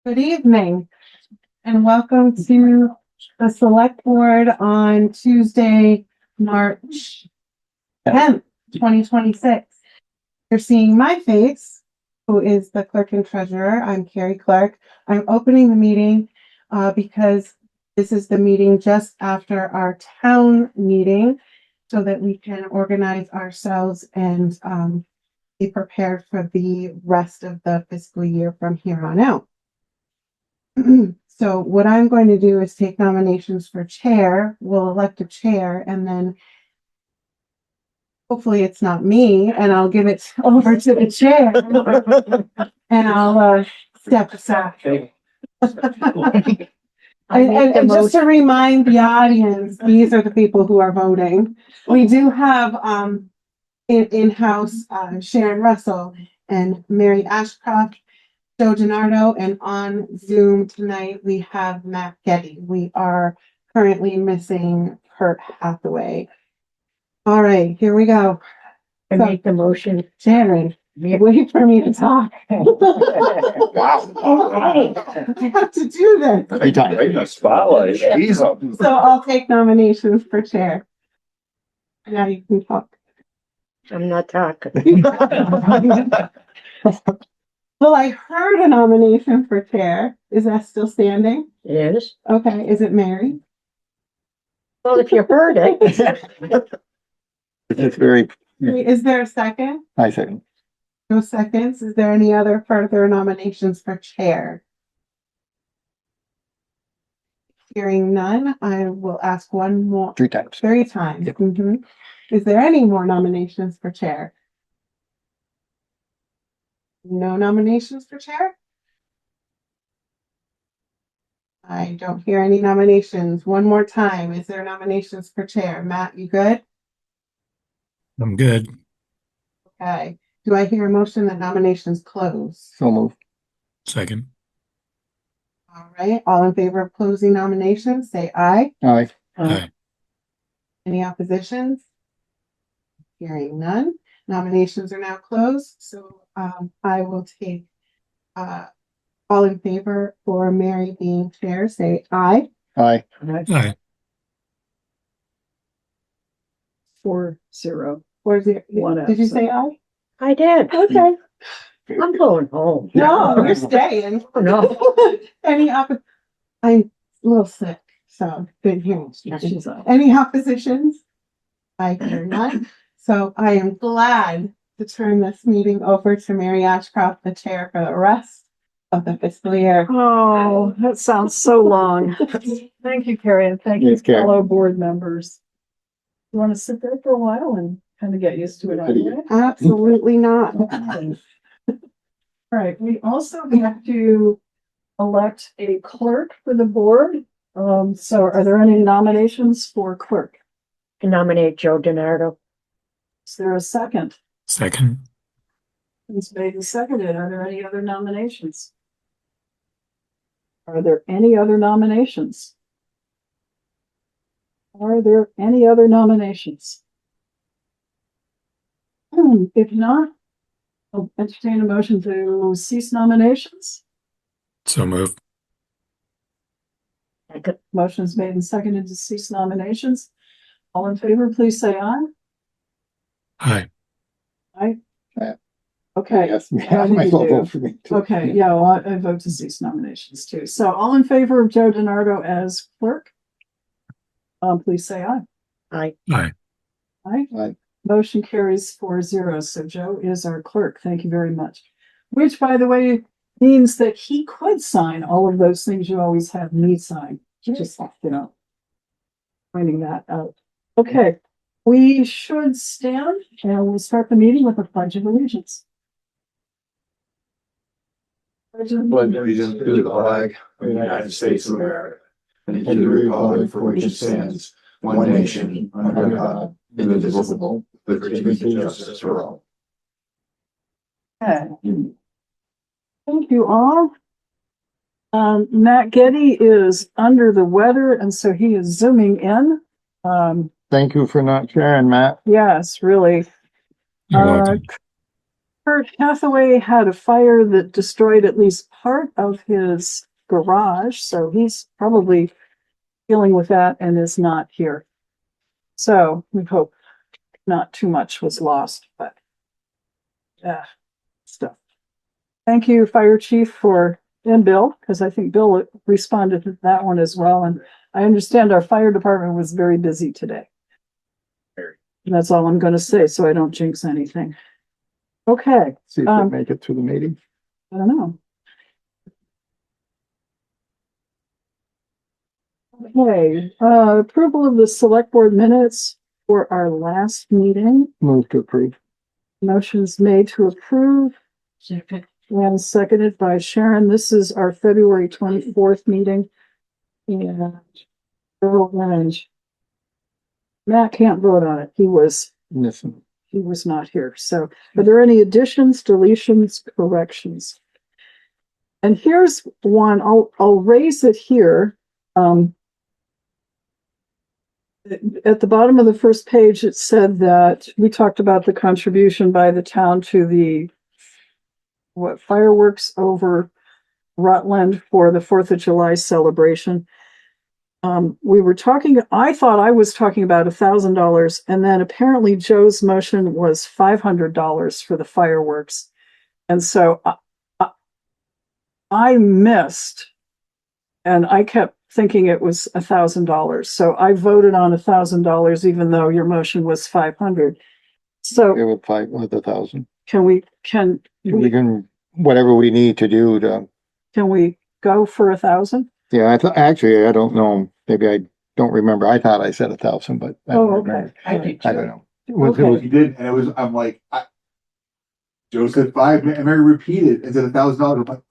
Good evening and welcome to the Select Board on Tuesday, March 10th, 2026. You're seeing my face, who is the Clerk and Treasurer. I'm Kari Clerk. I'm opening the meeting because this is the meeting just after our town meeting so that we can organize ourselves and be prepared for the rest of the fiscal year from here on out. So what I'm going to do is take nominations for chair. We'll elect a chair and then hopefully it's not me and I'll give it over to the chair and I'll step aside. And just to remind the audience, these are the people who are voting. We do have in-house Sharon Russell and Mary Ashcroft, Joe Denardo, and on Zoom tonight we have Matt Getty. We are currently missing Kurt Hathaway. All right, here we go. I make the motion. Sharon, wait for me to talk. Wow. All right, I have to do this. Right in the spotlight. She's up. So I'll take nominations for chair. Now you can talk. I'm not talking. Well, I heard a nomination for chair. Is that still standing? Yes. Okay, is it Mary? Well, if you heard it. It's very, Is there a second? I second. No seconds. Is there any other further nominations for chair? Hearing none, I will ask one more. 3 times. 3 times. Yep. Mhm. Is there any more nominations for chair? No nominations for chair? I don't hear any nominations. One more time. Is there nominations for chair? Matt, you good? I'm good. Okay. Do I hear a motion that nominations close? So move. Second. All right. All in favor of closing nominations, say aye. Aye. Aye. Any oppositions? Hearing none. Nominations are now closed. So I will take all in favor for Mary being chair, say aye. Aye. Aye. 4-0. 4-0. One Did you absent. say aye? I did. Okay. I'm going home. No, you're staying. Oh, no. Any I'm a little sick, so didn't hear you. She's up. Any oppositions? I hear none. So I am glad to turn this meeting over to Mary Ashcroft, the chair for the rest of the fiscal year. Oh, that sounds so long. Thank you, Kari, and thank you, Yes, Kari. fellow board members. You want to sit there for a while and kind of get used to it anyway? Absolutely not. All right, we also have to elect a clerk for the board. So are there any nominations for clerk? I nominate Joe Denardo. Is there a second? Second. It's made and seconded. Are there any other nominations? Are there any other nominations? Are there any other nominations? If not, I'll entertain a motion to cease nominations. So move. Motion's made and seconded to cease nominations. All in favor, please say aye. Aye. Aye. Aye. Okay. Yes. How did Might you as well do? vote for me too. Okay, yeah, well, I vote to cease nominations too. So all in favor of Joe Denardo as clerk? Please say aye. Aye. Aye. Aye. Aye. Motion carries 4-0. So Joe is our clerk. Thank you very much. Which, by the way, means that he could sign all of those things you always have me sign. Just, finding that out. Okay, we should stand and we'll start the meeting with a pledge of allegiance. Pledge allegiance to the flag of the United States of America and to the republic for which it stands, one nation, under God, indivisible, with liberty and justice for all. Okay. Thank you all. Matt Getty is under the weather, and so he is zooming in. Thank you for not sharing, Matt. Yes, really. You're welcome. Kurt Hathaway had a fire that destroyed at least part of his garage, so he's probably dealing with that and is not here. So we hope not too much was lost, but stuff. Thank you, Fire Chief, and Bill, because I think Bill responded to that one as well. And I understand our fire department was very busy today. And that's all I'm going to say, so I don't jinx anything. Okay. See if they make it through the meeting. I don't know. Okay, approval of the select board minutes for our last meeting. Move to approve. Motion's made to approve Second. and seconded by Sharon. This is our February 24th meeting. And Earl and Matt can't vote on it. He was Listen. not here. So are there any additions, deletions, corrections? And here's one. I'll raise it here. At the bottom of the first page, it said that we talked about the contribution by the town to the fireworks over Rutland for the 4th of July celebration. We were talking, I thought I was talking about $1,000, and then apparently Joe's motion was $500 for the fireworks. And so I missed, and I kept thinking it was $1,000. So I voted on $1,000, even though your motion was 500. So It was 1,000. can We can, whatever we need to do to, can we go for 1,000? yeah, actually, I don't know. Maybe I don't remember. I thought I said 1,000, but I don't Oh, remember. okay. I don't know. It was, Okay. He did, and it was, I'm like, Joe said 5, and Mary repeated and said $1,000.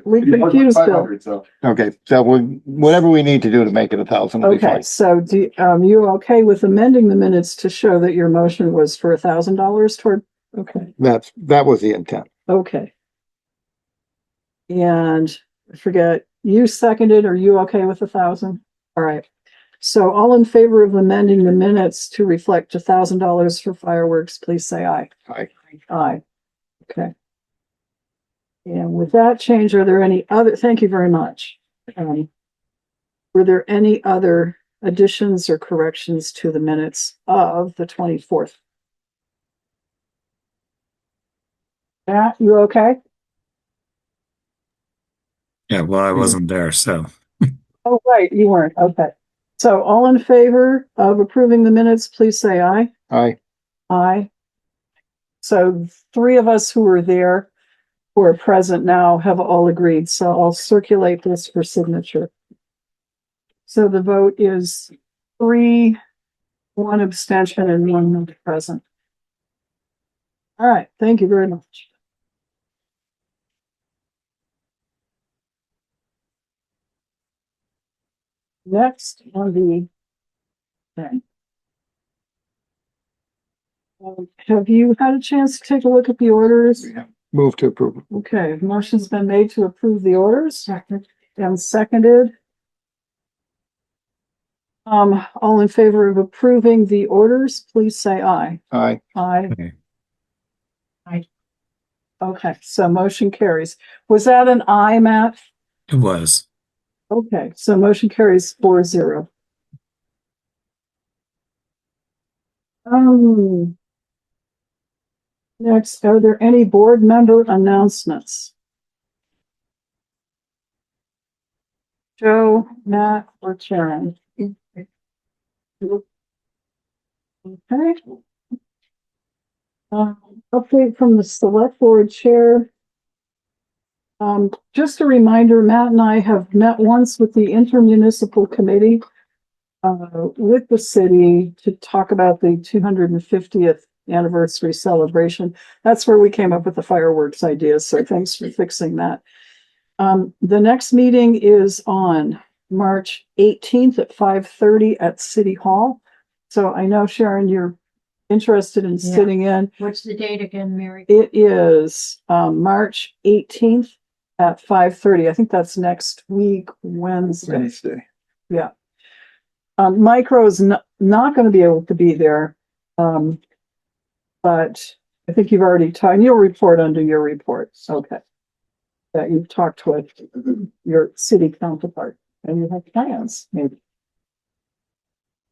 We confused Bill. So okay, so whatever we need to do to make it 1,000 will be Okay, fine. so you okay with amending the minutes to show that your motion was for $1,000 toward? Okay, That was the intent. okay. And I forget, you seconded, are you okay with 1,000? All right. So all in favor of amending the minutes to reflect $1,000 for fireworks, please say aye. Aye. Aye. Okay. And with that change, are there any other, thank you very much. Were there any other additions or corrections to the minutes of the 24th? Matt, you okay? Yeah, well, I wasn't there, so Oh, right, you weren't. Okay. So all in favor of approving the minutes, please say aye. Aye. Aye. So 3 of us who were there, who are present now, have all agreed. So I'll circulate this for signature. So the vote is 3, 1 abstention, and 1 not present. All right, thank you very much. Next on the thing. Have you had a chance to take a look at the orders? Move to approve. Okay, motion's been made to approve the orders and seconded. All in favor of approving the orders, please say aye. Aye. Aye. okay. Okay, so motion carries. Was that an aye, Matt? It was. Okay, so motion carries 4-0. Next, are there any board member announcements? Joe, Matt, or Sharon? Okay. Update from the select board chair. Just a reminder, Matt and I have met once with the intermunicipal committee with the city to talk about the 250th anniversary celebration. That's where we came up with the fireworks idea. So thanks for fixing that. The next meeting is on March 18th at 5:30 at City Hall. So I know, Sharon, you're interested in sitting in. What's the date again, Mary? It is March 18th at 5:30. I think that's next week, Wednesday. Wednesday. Yeah. Micro's not going to be able to be there. But I think you've already talked, you'll report under your reports, okay. That you've talked with your city counterpart and you have plans, maybe.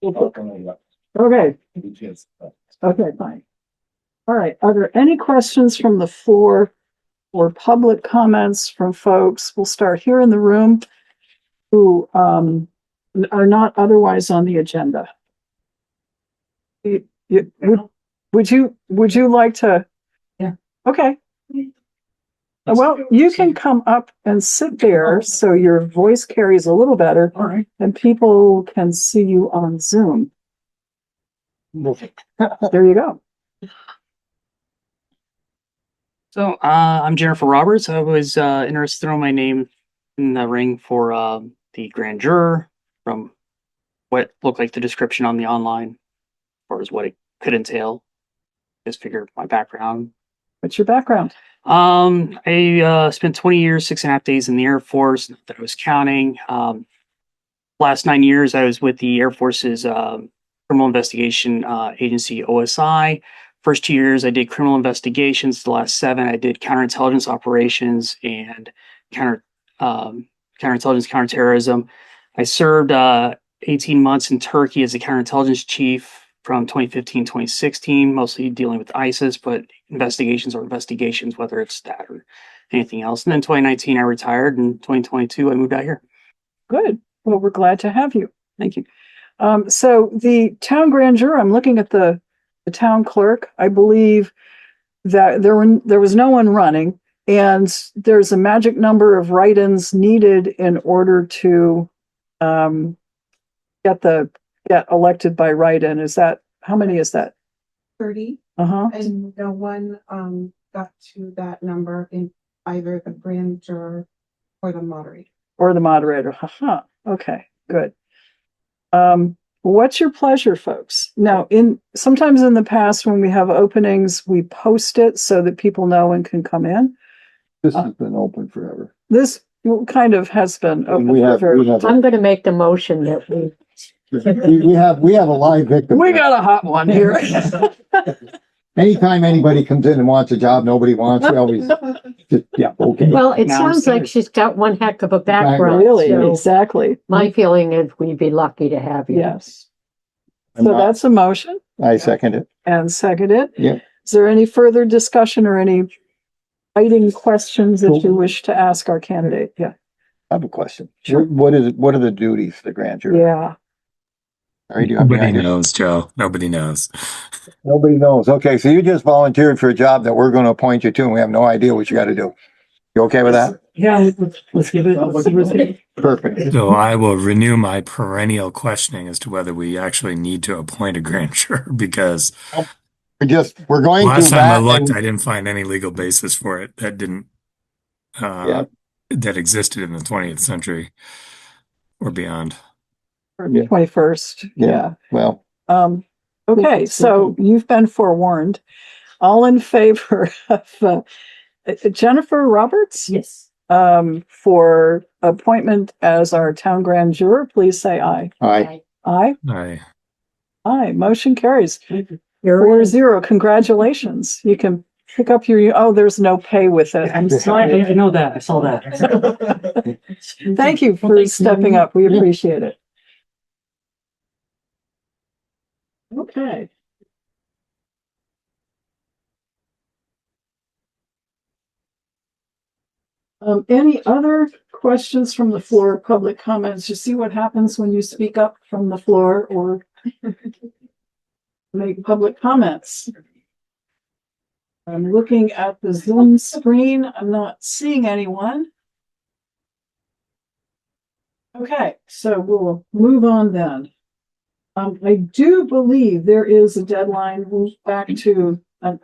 Okay, okay, fine. All right, are there any questions from the floor or public comments from folks? We'll start here in the room who are not otherwise on the agenda. Would you like to? Yeah. Okay. Well, you can come up and sit there so your voice carries a little better. All right. And people can see you on Zoom. There you go. So, I'm Jennifer Roberts. I was interested to throw my name in the ring for the grand juror from what looked like the description on the online, as far as what it could entail. Just figure my background. What's your background? I spent 20 years, 6.5 days in the Air Force, not that I was counting. Last 9 years, I was with the Air Force's criminal investigation agency, OSI. First 2 years, I did criminal investigations. The last 7, I did counterintelligence operations and counterintelligence, counterterrorism. I served 18 months in Turkey as a counterintelligence chief from 2015, 2016, mostly dealing with ISIS, but investigations are investigations, whether it's that or anything else. And then 2019, I retired. And 2022, I moved out here. Good. Well, we're glad to have you. Thank you. So the town grand juror, I'm looking at the town clerk. I believe that there was no one running, and there's a magic number of write-ins needed in order to get elected by write-in. Is that, how many is that? 30, Uh-huh. and no one got to that number in either the grand juror or the moderator. Or the moderator. Haha. Okay, good. What's your pleasure, folks? Now, sometimes in the past when we have openings, we post it so that people know and can come in. This has been open forever. This kind of has been open We have, for we have, I'm gonna make the motion that we have a live victim. we got a hot one here. Anytime anybody comes in and wants a job nobody wants, we always just, yeah, okay. well, it Now sounds like upstairs. she's got one heck of a background. Really, so exactly. my feeling is we'd be lucky to have you. Yes. So that's a motion I second it. and seconded. Yeah. Is there any further discussion or any biting questions that you wish to ask our candidate? Yeah. I have a question. Sure. What are the duties of the grand jury? Yeah. Sorry, do you have any Nobody idea? knows, Joe. Nobody knows. Nobody knows. Okay, so you just volunteered for a job that we're going to appoint you to, and we have no idea what you got to do. You okay with that? Yeah, let's give it. Perfect. So I will renew my perennial questioning as to whether we actually need to appoint a grand juror, because We're going last to time I that. looked, and- I didn't find any legal basis for it that didn't Yeah. that existed in the 20th century or beyond. Yeah. 21st. Yeah. Well, Okay, so you've been forewarned. All in favor of Jennifer Roberts? Yes. For appointment as our town grand juror, please say aye. I Aye. Aye. Motion carries. You're 4-0. Congratulations. You can pick up there's no pay with it. I'm sorry. I know that. I saw that. Thank you for stepping up. We appreciate it. Okay. Any other questions from the floor, public comments? You see what happens when you speak up from the floor or make public comments. I'm looking at the Zoom screen. I'm not seeing anyone. Okay, so we'll move on then. I do believe there is a deadline. Move back to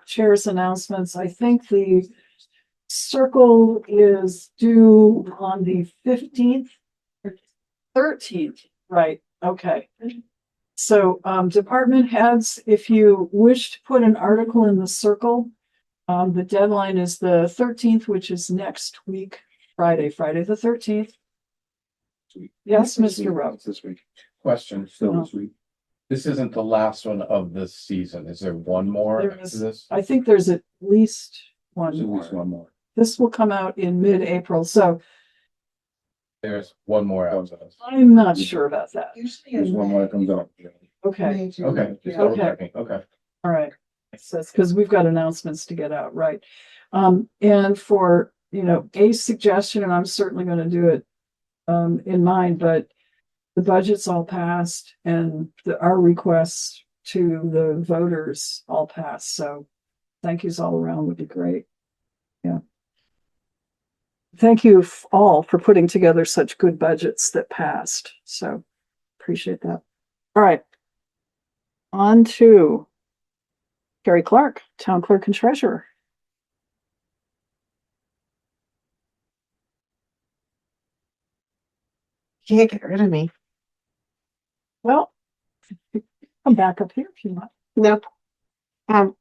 chair's announcements. I think the circle is due on the 15th or 13th, right? Okay. So, department heads, if you wish to put an article in the circle, the deadline is the 13th, which is next week, Friday the 13th. Yes, Mr. Rowe. This week. Question still this week. This isn't the last one of this season. Is there one more There after is- this? I think there's at least There's one at least more. one more. This will come out in mid-April, so There's one more after this. I'm not sure about that. Usually There's one more that comes out. Okay, Okay. Just Yeah. double Okay. checking. Okay. all right. So it's because we've got announcements to get out, right? And for, a suggestion, and I'm certainly gonna do it in mind, but the budget's all passed and our requests to the voters all passed, so thank yous all around would be great. Yeah. Thank you all for putting together such good budgets that passed, so appreciate that. All right. On to Kari Clark, Town Clerk and Treasurer. Can't get rid of me. Well, come back up here if you want. Nope. All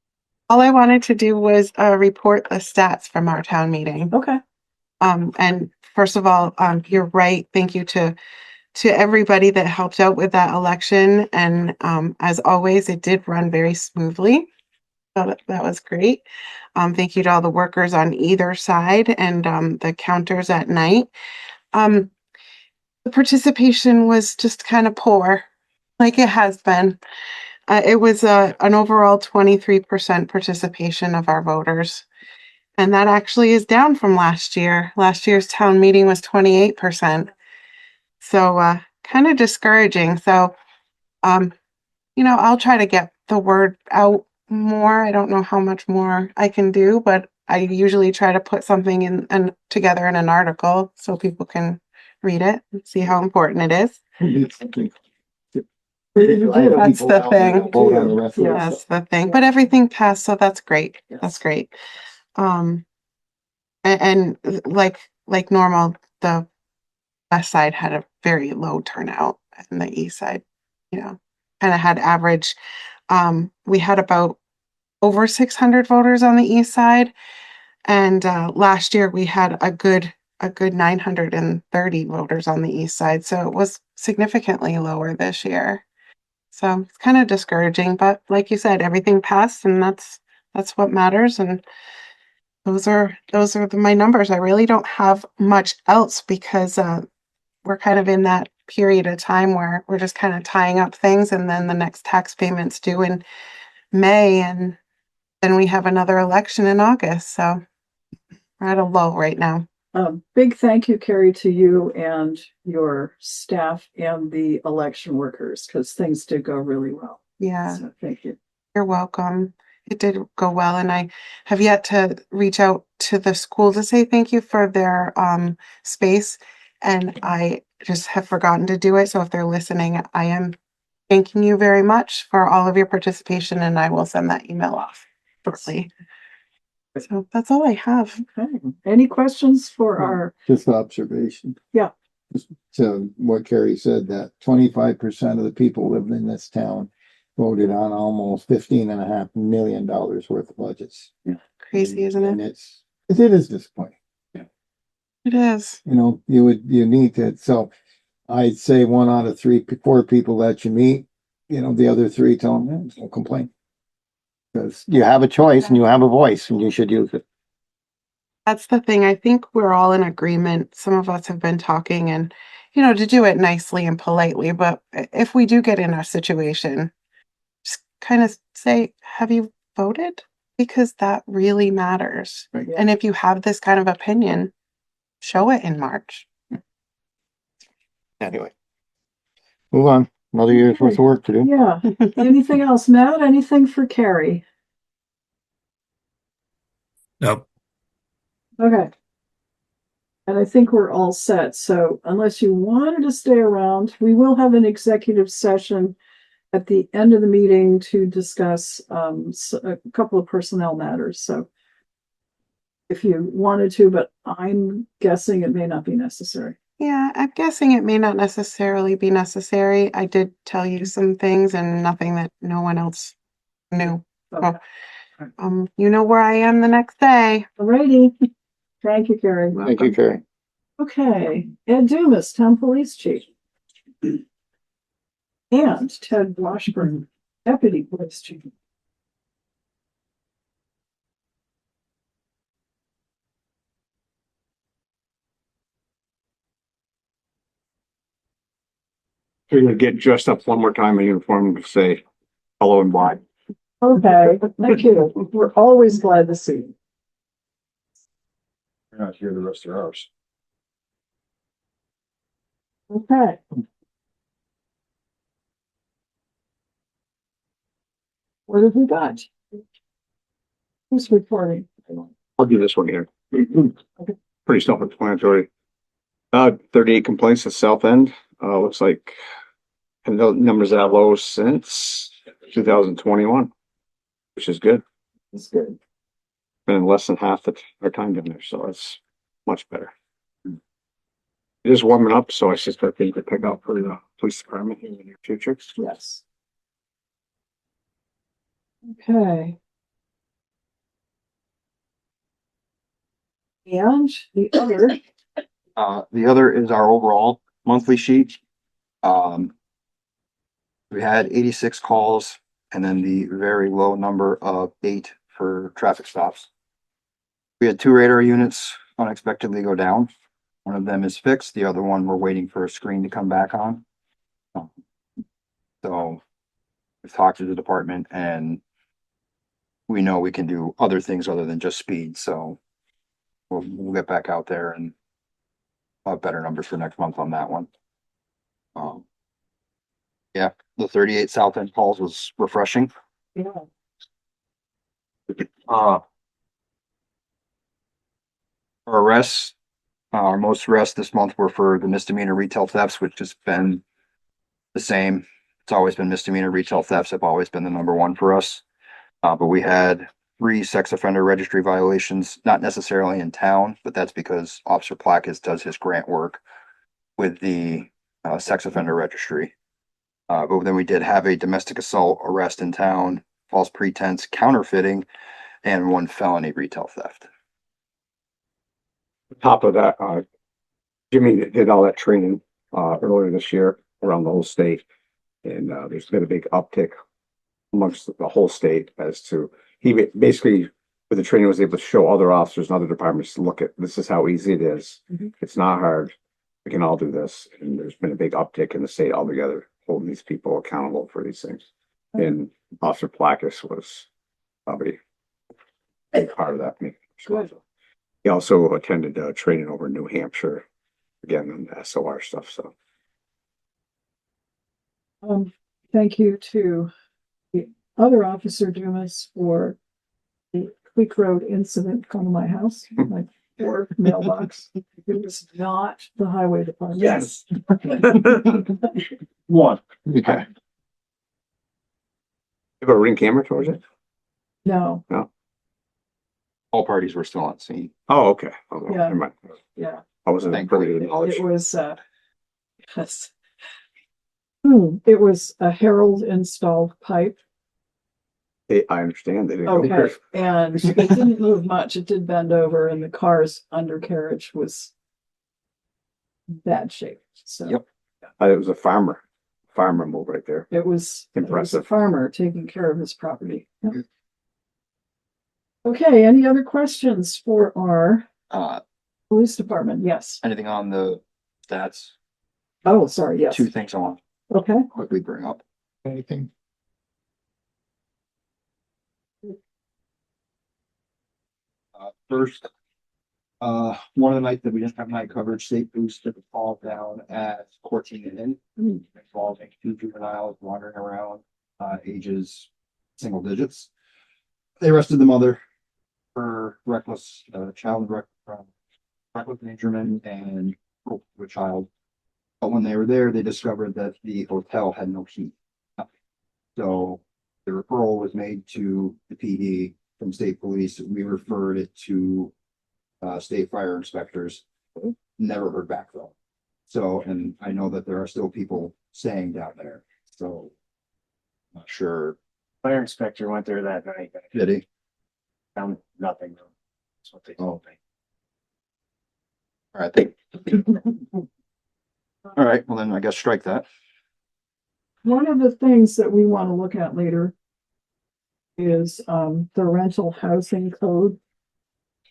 I wanted to do was report the stats from our town meeting. Okay. And first of all, you're right. Thank you to everybody that helped out with that election. And as always, it did run very smoothly. So that was great. Thank you to all the workers on either side and the counters at night. The participation was just kind of poor, like it has been. It was an overall 23% participation of our voters. And that actually is down from last year. Last year's town meeting was 28%. So kind of discouraging. So, I'll try to get the word out more. I don't know how much more I can do, but I usually try to put something in and together in an article so people can read it and see how important it is. That's the thing. That's the thing. But everything passed, so that's great. That's great. And like normal, the west side had a very low turnout, and the east side, kind of had average. We had about over 600 voters on the east side, and last year we had a good 930 voters on the east side, so it was significantly lower this year. So it's kind of discouraging, but like you said, everything passed, and that's what matters. And those are my numbers. I really don't have much else because we're kind of in that period of time where we're just kind of tying up things, and then the next tax payment's due in May, and then we have another election in August. So we're at a low right now. Big thank you, Kari, to you and your staff and the election workers, because things did go really well. Yeah. So thank you. You're welcome. It did go well, and I have yet to reach out to the school to say thank you for their space, and I just have forgotten to do it. So if they're listening, I am thanking you very much for all of your participation, and I will send that email off shortly. So that's all I have. Okay. Any questions for our, Just observation. Yeah. To what Kari said, that 25% of the people living in this town voted on almost $15.5 million worth of budgets. Crazy, isn't And it? it is disappointing. It is. You need to, so I'd say 1 out of 4 people that you meet, the other 3 tell them, don't complain. Because you have a choice and you have a voice and you should use it. That's the thing. I think we're all in agreement. Some of us have been talking and, to do it nicely and politely. But if we do get in a situation, just kind of say, have you voted? Because that really matters. Right. And if you have this kind of opinion, show it in March. Anyway. Move on. Another year's worth of work to do. yeah, anything else, Matt? Anything for Kari? Nope. Okay. And I think we're all set. So unless you wanted to stay around, we will have an executive session at the end of the meeting to discuss a couple of personnel matters. So if you wanted to, but I'm guessing it may not be necessary. Yeah, I'm guessing it may not necessarily be necessary. I did tell you some things and nothing that no one else knew. Okay. You know where I am the next day. Alrighty. Thank you, Kari. Thank you, Kari. Okay, Ed Dumas, Town Police Chief. And Ted Washburn, Deputy Police Chief. You're gonna get dressed up one more time in uniform to say hello and bye. Okay, thank you. We're always glad to see you. We're not here the rest of ours. Okay. What have we got? Who's reporting? I'll do this one here. Pretty self-explanatory. 38 complaints at South End. Looks like, and the numbers that low since 2021, which is good. It's good. Been less than half our time down there, so it's much better. It is warming up, so I suspect they could pick up for the police department in the near future. Yes. Okay. And the other, The other is our overall monthly sheet. We had 86 calls and then the very low number of 8 for traffic stops. We had 2 radar units unexpectedly go down. One of them is fixed. The other one, we're waiting for a screen to come back on. So we've talked to the department and we know we can do other things other than just speed. So we'll get back out there and have better numbers for next month on that one. Yeah, the 38 South End calls was refreshing. yeah, Our arrests, our most arrests this month were for the misdemeanor retail thefts, which has been the same. It's always been misdemeanor retail thefts have always been the number one for us. But we had 3 sex offender registry violations, not necessarily in town, but that's because Officer Placas does his grant work with the sex offender registry. But then we did have a domestic assault arrest in town, false pretense, counterfeiting, and 1 felony retail theft. Top of that, Jimmy did all that training earlier this year around the whole state, and there's been a big uptick amongst the whole state as to he basically with the training was able to show other officers and other departments to look at this is how easy it is. It's not hard. We can all do this, and there's been a big uptick in the state altogether, holding these people accountable for these things. And Officer Placas was probably a big part of that. Good. He also attended training over in New Hampshire, again, on the SOR stuff, so. thank you to the other officer Dumas for the Creek Road incident come to my house, my work mailbox. It was not the highway department. Yes. One. Okay. You have a ring camera towards it? No, All parties were still on scene. Oh, okay. Oh, Yeah. never mind. yeah, I wasn't Thankfully, privy to the knowledge. it was, yes. It was a Herald installed pipe. I understand. They didn't go Okay, there. and it didn't move much. It did bend over and the car's undercarriage was bad shape. So Yep. It was a farmer move right there. it was a Impressive. farmer taking care of his property. Yep. Okay, any other questions for our police department? Yes. Anything on the stats? Oh, sorry, yes. 2 things I want Okay, to quickly bring up. Anything? First, one of the nights that we didn't have night coverage, state police took a fall down at 14 Inn, involving 2 juveniles wandering around, ages single digits. They arrested the mother for reckless, reckless endangerment and cruelty to a child. But when they were there, they discovered that the hotel had no heat. So the referral was made to the PD from state police. We referred it to state fire inspectors. Never heard back though. So, and I know that there are still people staying down there. So not sure. Fire inspector went there that night, but Did he? found nothing. That's what they told me. All right. All right. Well, then I guess strike that. one of the things that we want to look at later is the rental housing code.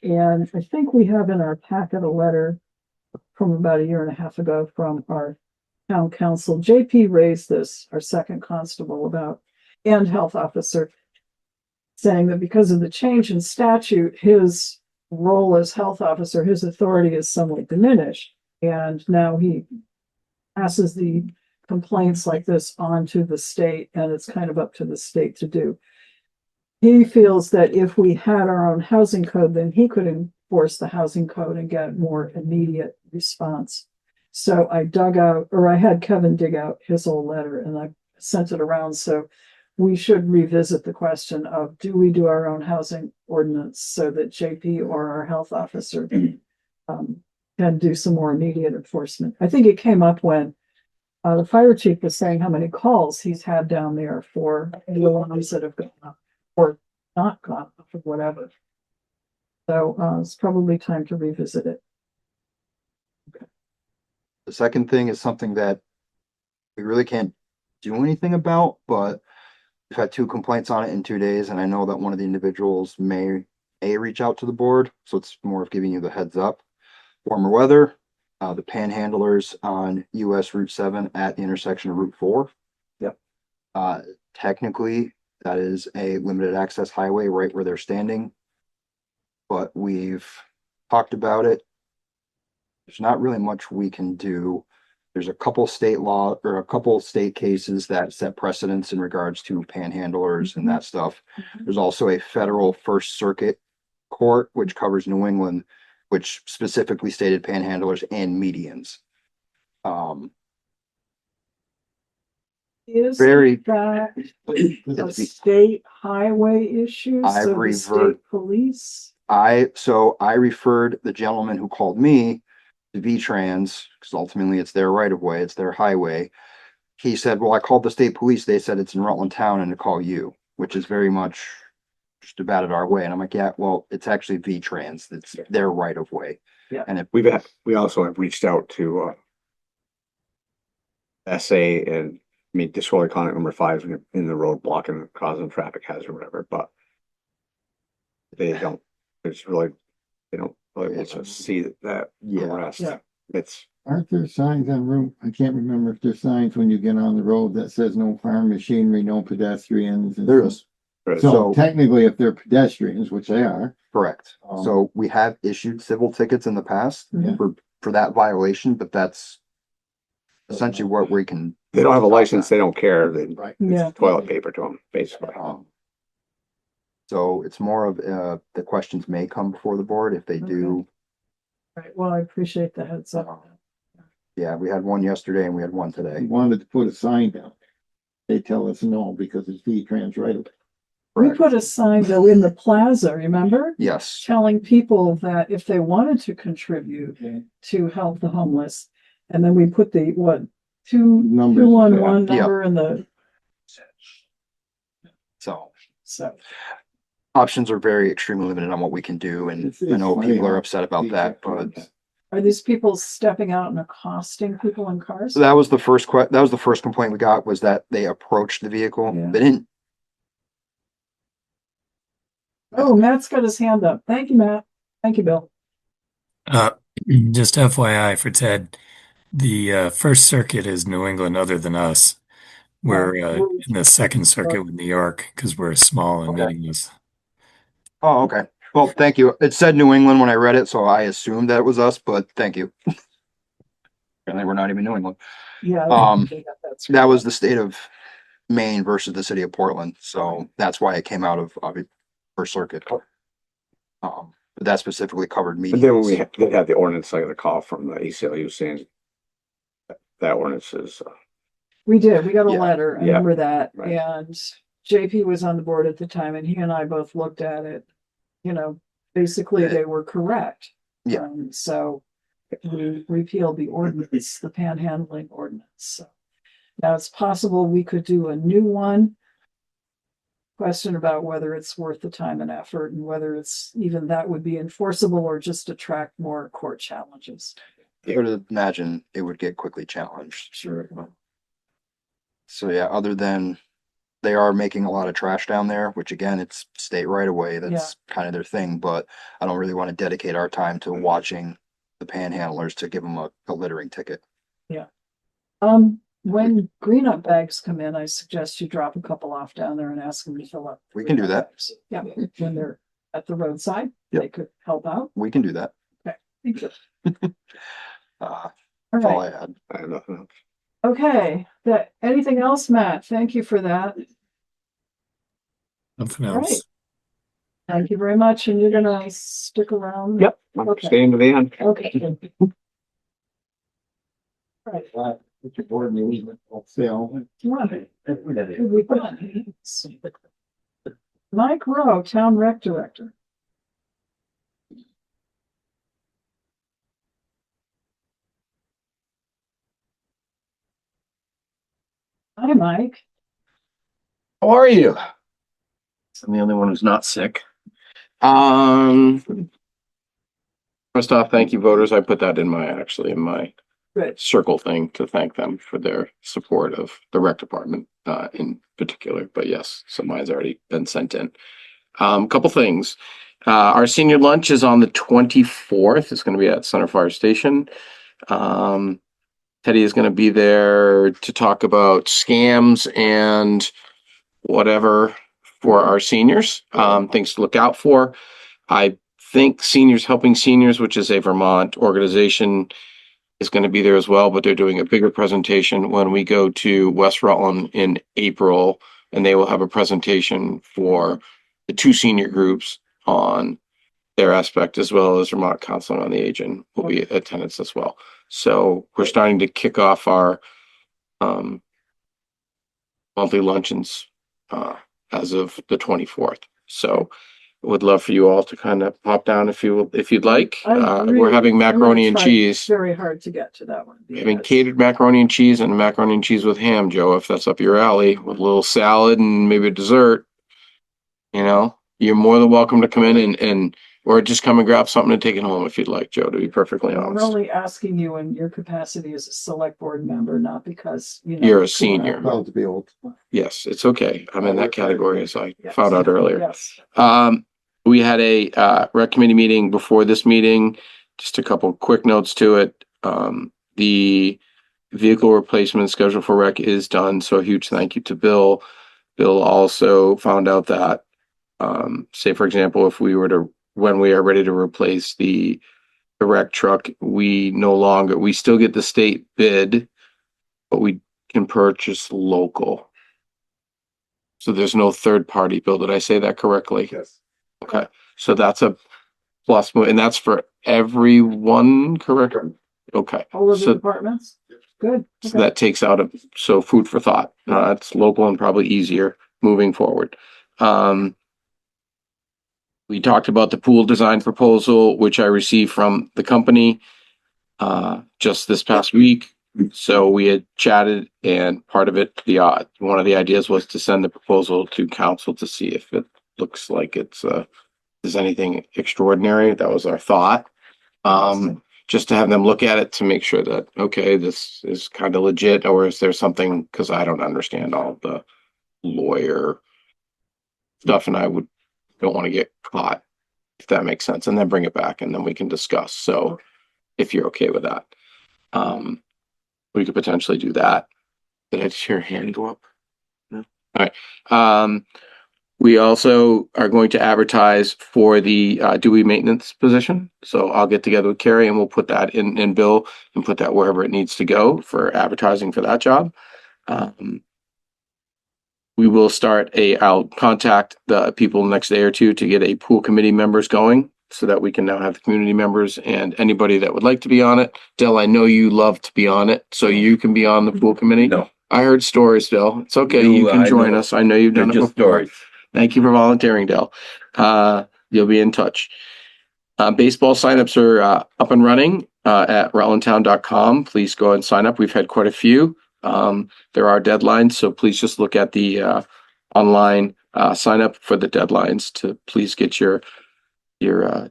And I think we have in our packet a letter from about a year and a half ago from our town council. JP raised this, our second constable, about, and health officer, saying that because of the change in statute, his role as health officer, his authority is somewhat diminished. And now he passes the complaints like this on to the state, and it's kind of up to the state to do. He feels that if we had our own housing code, then he could enforce the housing code and get more immediate response. So I dug out, or I had Kevin dig out his old letter and I sent it around. So we should revisit the question of, do we do our own housing ordinance so that JP or our health officer can do some more immediate enforcement? I think it came up when the fire chief was saying how many calls he's had down there for the alarms that have gone up or not gone up or whatever. So it's probably time to revisit it. The second thing is something that we really can't do anything about, but we've had 2 complaints on it in 2 days, and I know that one of the individuals may reach out to the board, so it's more of giving you the heads up. Warmer weather, the panhandlers on US Route 7 at the intersection of Route 4. Yep. Technically, that is a limited access highway right where they're standing, but we've talked about it. There's not really much we can do. There's a couple state law or a couple state cases that set precedents in regards to panhandlers and that stuff. There's also a federal First Circuit court, which covers New England, which specifically stated panhandlers and medians. Is Very- that a state highway issue? I've So the revert- state police? So I referred the gentleman who called me to V-Trans, because ultimately it's their right of way, it's their highway. He said, well, I called the state police. They said it's in Rutland town and to call you, which is very much just about it our way. And I'm like, yeah, well, it's actually V-Trans. It's their right of way. Yeah. And if We also have reached out to SA and disorderly conduct number 5 in the road blocking, causing traffic hazard or whatever, but they don't really want to see that arrest. Yeah. It's Aren't there signs on route? I can't remember if there's signs when you get on the road that says no farm machinery, no pedestrians. and there stuff. is. So technically, if they're pedestrians, which they are. Correct. So we have issued civil tickets in the past Yeah. for that violation, but that's essentially what we can. they don't have a license, they don't care, then Right. Yeah. toilet paper to them, basically. So it's more of, the questions may come before the board if they do. Right. Well, I appreciate the heads up. Yeah, we had one yesterday and we had one They today. wanted to put a sign down there. They tell us no because it's V-Trans right away. We put a sign though in the plaza, remember? Yes, Telling people that if they wanted to contribute to help the homeless, and then we put the Numbers, 211 yeah. number in the, so so. options are very extremely limited on what we can do, and It's I know funny people are how upset about that, but. Are these people stepping out and accosting people in cars? So that was the first that was the first complaint we got, was that they approached the vehicle. Yeah. They didn't. Oh, Matt's got his hand up. Thank you, Matt. Thank you, Bill. Just FYI for Ted, the First Circuit is New England other than us. We're in the Second Circuit with New York because we're small and Okay. meaningless. Oh, okay. Well, thank you. It said New England when I read it, so I assumed that it was us, but thank you. Apparently we're not even New England. Yeah. That was the state of Maine versus the city of Portland, so that's why it came out of First Circuit. But that specifically covered me. But then we did have the ordinance, I got a call from the ACLU saying that ordinance is, We did. We got a Yeah, letter. I yeah, remember that. right. And JP was on the board at the time and he and I both looked at it. Basically they were correct. Yeah. So we repealed the ordinance, the panhandling ordinance. So now it's possible we could do a new one. Question about whether it's worth the time and effort and whether it's even that would be enforceable or just attract more court challenges. I would imagine it would get quickly challenged. Sure it will. So yeah, other than they are making a lot of trash down there, which again, it's state right away. That's kind of their thing, but I don't really want to dedicate our time to watching the panhandlers to give them a littering ticket. When green up bags come in, I suggest you drop a couple off down there and ask them to fill up. We can do that. Yeah, when they're at the roadside, Yep. they could help out. We can do that. Thank you. All All all right. I had. I have nothing else. Okay, anything else, Matt? Thank you for that. Nothing All right. else. Thank you very much, and you're gonna stick around? Yep. Okay. Staying to the end. Okay. Right. It's your board meeting. I'll say all. It'll be fun. Mike Rowe, Town Rec Director. Hi, Mike. How are you? I'm the only one who's not sick. First off, thank you, voters. I put that in my Good. circle thing to thank them for their support of the rec department, in particular. But yes, so mine's already been sent in. Couple things. Our senior lunch is on the 24th. It's going to be at Center Fire Station. Teddy is going to be there to talk about scams and whatever for our seniors, things to look out for. I think Seniors Helping Seniors, which is a Vermont organization, is going to be there as well, but they're doing a bigger presentation when we go to West Rutland in April, and they will have a presentation for the two senior groups on their aspect, as well as Vermont Council on the Aging will be attendance as well. So we're starting to kick off our monthly luncheons as of the 24th. So would love for you all to kind of pop down if you'd like. We're having macaroni and cheese. Very hard to get to that one. We're having catered macaroni and cheese and macaroni and cheese with ham, Joe, if that's up your alley, with a little salad and maybe a dessert. You know, you're more than welcome to come in and or just come and grab something and take it home if you'd like, Joe, to be perfectly I'm honest. only asking you in your capacity as a select board member, not because, you know. You're a senior. Proud to be old. Yes, it's okay. I'm in that category, as I Yes. found out earlier. Yes. We had a rec committee meeting before this meeting. Just a couple quick notes to it. The vehicle replacement schedule for rec is done, so a huge thank you to Bill. Bill also found out that, say for example, if we were to, when we are ready to replace the rec truck, we still get the state bid, but we can purchase local. So there's no third party. Bill, did I say that correctly? Yes. Okay, so that's a plus, and that's for everyone, correct? Okay, All of the so, departments? Good. so that takes out so food for thought. It's local and probably easier moving forward. We talked about the pool design proposal, which I received from the company just this past week. So we had chatted, and part of it, one of the ideas was to send the proposal to council to see if it looks like there's anything extraordinary. That was our thought. Just to have them look at it to make sure that, okay, this is kind of legit, or is there something, because I don't understand all the lawyer stuff, and don't want to get caught, if that makes sense, and then bring it back and then we can discuss. So if you're okay with that, we could potentially do that. Did I just hear a hand go up? No. All right. We also are going to advertise for the Dewey maintenance position. So I'll get together with Kari and we'll put that in Bill and put that wherever it needs to go for advertising for that job. We will I'll contact the people next day or two to get a pool committee members going so that we can now have the community members and anybody that would like to be on it. Dell, I know you love to be on it, so you can be on the pool committee. No. I heard stories, Dell. It's okay. You can join us. I know you've done it Just before. stories. Thank you for volunteering, Dell. You'll be in touch. Baseball signups are up and running at rutlandtown.com. Please go and sign up. We've had quite a few. There are deadlines, so please just look at the online sign up for the deadlines to please get your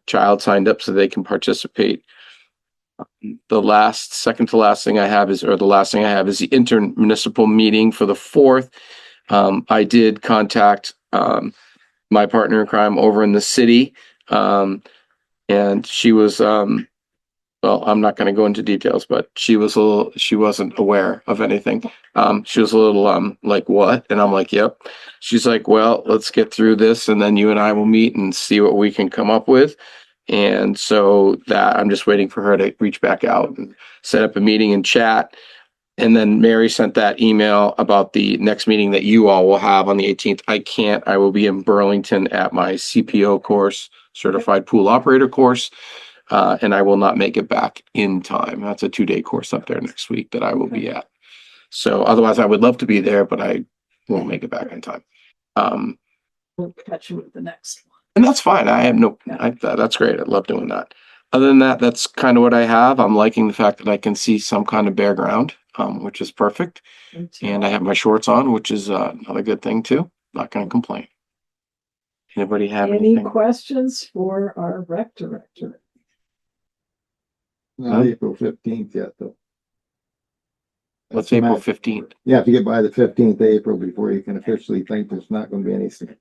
child signed up so they can participate second to last thing I have is, or the last thing I have is the intermunicipal meeting for the 4th. I did contact, my partner in crime over in the city. And she was, well, I'm not going to go into details, but she wasn't aware of anything. She was a little, like, what? And I'm like, yep. She's like, well, let's get through this and then you and I will meet and see what we can come up with. And so that I'm just waiting for her to reach back out and set up a meeting and chat. And then Mary sent that email about the next meeting that you all will have on the 18th. I will be in Burlington at my CPO course, Certified Pool Operator course. And I will not make it back in time. That's a 2-day course up there next week that I will be at. So otherwise I would love to be there, but I won't make it back in time. We'll catch you with the next one. And that's fine. I have that's great. I love doing that. Other than that, that's kind of what I have. I'm liking the fact that I can see some kind of bare ground, which is perfect. And I have my shorts on, which is another good thing too. Not going to complain. Anybody have Any anything? questions for our rec director? Not April 15th yet, though. What's That's the April max. 15th? You have to get by the 15th of April before you can officially think there's not gonna be anything.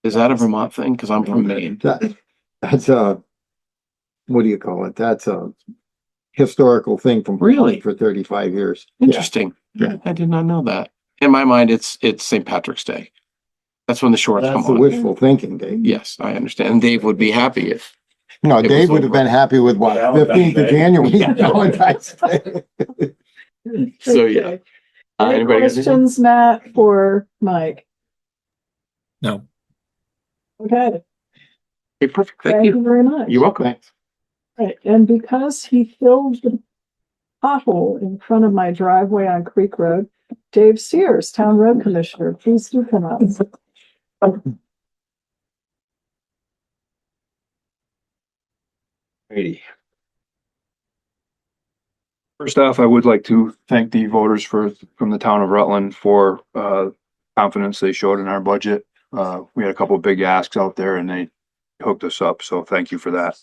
Is that a Vermont thing? Because I'm from Maine. That's a, what do you call it? That's a historical thing from Really? Vermont for 35 years. Yeah. Interesting. Yeah. I did not know that. In my mind, it's St. Patrick's Day. That's when the shorts That's come the on. wishful thinking, Dave. Yes, I understand. And Dave would be happy if. No, It was Dave would have over. been happy with what, Valentine's 15th of Day. January, Valentine's Day. So, yeah. Okay. Any Anybody got anything? questions, Matt, for Mike? No. Okay, Okay, perfect. Thank thank you. you very much. You're welcome. Thanks. Right, and because he filled the pothole in front of my driveway on Creek Road, Dave Sears, Town Road Commissioner, please do come out. Righty. First off, I would like to thank the voters from the town of Rutland for confidence they showed in our budget. We had a couple of big asks out there and they hooked us up, so thank you for that.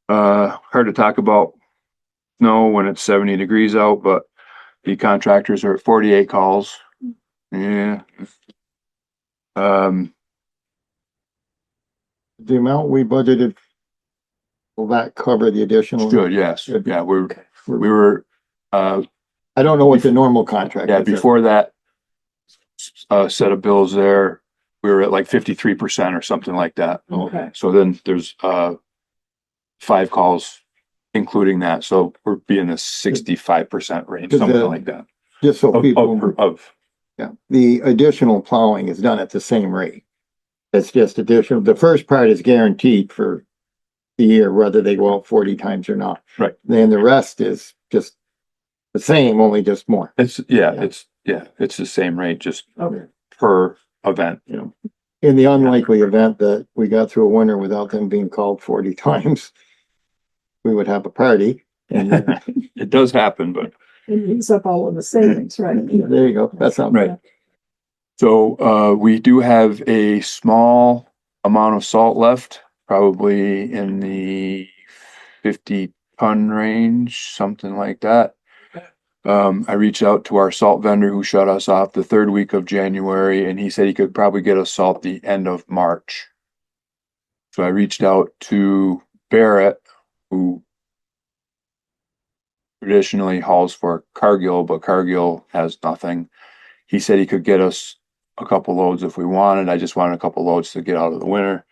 Hard to talk about snow when it's 70 degrees out, but the contractors are at 48 calls. Yeah. The amount we budgeted, will that cover the additional? Good, yes. Yeah, we were, I don't know what the normal contract yeah, is. before that set of bills there, we were at like 53% or something like that. Okay. So then there's 5 calls including that. So we're being a 65% range, Because something like that. Just so people, Of yeah, the additional plowing is done at the same rate. It's just additional. The first part is guaranteed for the year, whether they go out 40 times or not. Right. Then the rest is just the same, only just more. it's it's the same rate, just Okay. per event. You know, in the unlikely event that we got through a winter without them being called 40 times, we would have a party. And then, It does happen, but It use up all of the savings, right? there you go. That's not right. So we do have a small amount of salt left, probably in the 50-ton range, something like that. I reached out to our salt vendor who shut us off the 3rd week of January, and he said he could probably get us salt the end of March. So I reached out to Barrett, who traditionally hauls for Cargill, but Cargill has nothing. He said he could get us a couple loads if we wanted. I just wanted a couple loads to get out of the winter.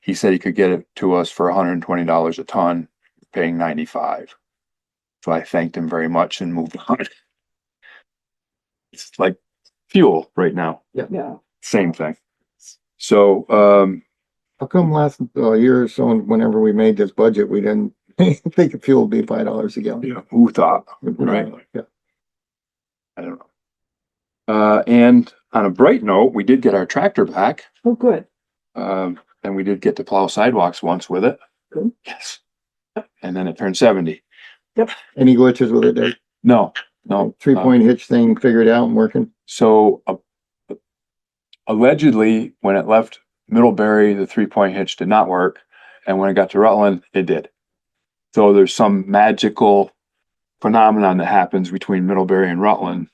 He said he could get it to us for $120 a ton, paying $95. So I thanked him very much and moved on. It's like fuel right now. Yeah. Same thing. So, How come last year or so, whenever we made this budget, we didn't think the fuel would be $5 a gallon? yeah, who thought, right? Yeah. I don't know. And on a bright note, we did get our tractor back. Oh, good. And we did get to plow sidewalks once with it. Good. Yes. And then it turned 70. Any glitches with it, Dave? No. 3-point hitch thing figured out and working? So allegedly, when it left Middlebury, the 3-point hitch did not work. And when it got to Rutland, it did. So there's some magical phenomenon that happens between Middlebury and Rutland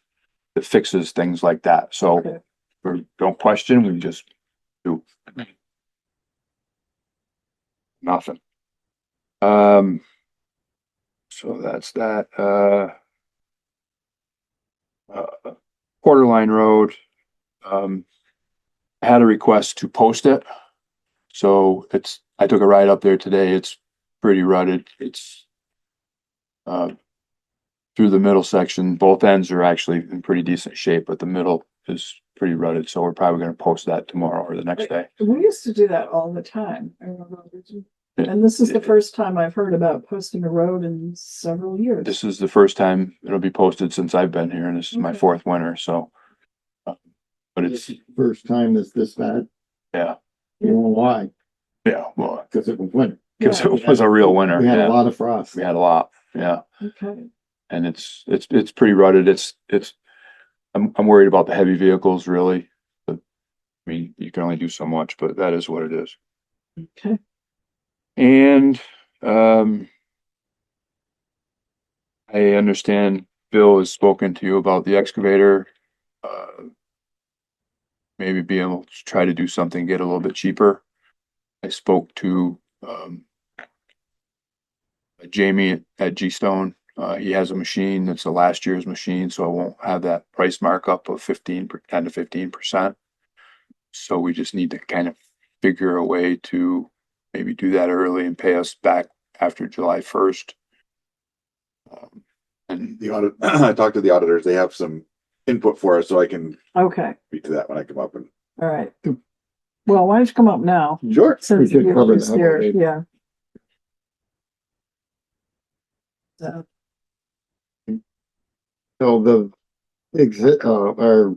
that fixes things like that. So Okay. we don't question, we just do nothing. So that's that. Quarter Line Road, I had a request to post it. So I took a ride up there today. It's pretty rutted. It's through the middle section. Both ends are actually in pretty decent shape, but the middle is pretty rutted. So we're probably going to post that tomorrow or the next day. We used to do that all the time. I remember. And this is the first time I've heard about posting a road in several years. This is the first time it'll be posted since I've been here, and this is my Okay. fourth winter. So, but it's First time is this bad. yeah, You know why? yeah. Well, Because it was winter. because Yeah. it was a real winter. We had Yeah, a lot of frost. we had a lot. Yeah, Okay. and it's pretty rutted. I'm worried about the heavy vehicles really. But, I mean, you can only do so much, but that is what it is. Okay. And I understand Bill has spoken to you about the excavator. Maybe be able to try to do something, get a little bit cheaper. I spoke to Jamie at G Stone. He has a machine that's a last year's machine, so I won't have that price markup of 10 to 15%. So we just need to kind of figure a way to maybe do that early and pay us back after July 1st. And The audit, I talked to the auditors, they have some input for us, so I can Okay. speak to that when I come up and. All right. Well, why don't you come up now? Sure. Since should you're cover just that here, already. yeah. So, So our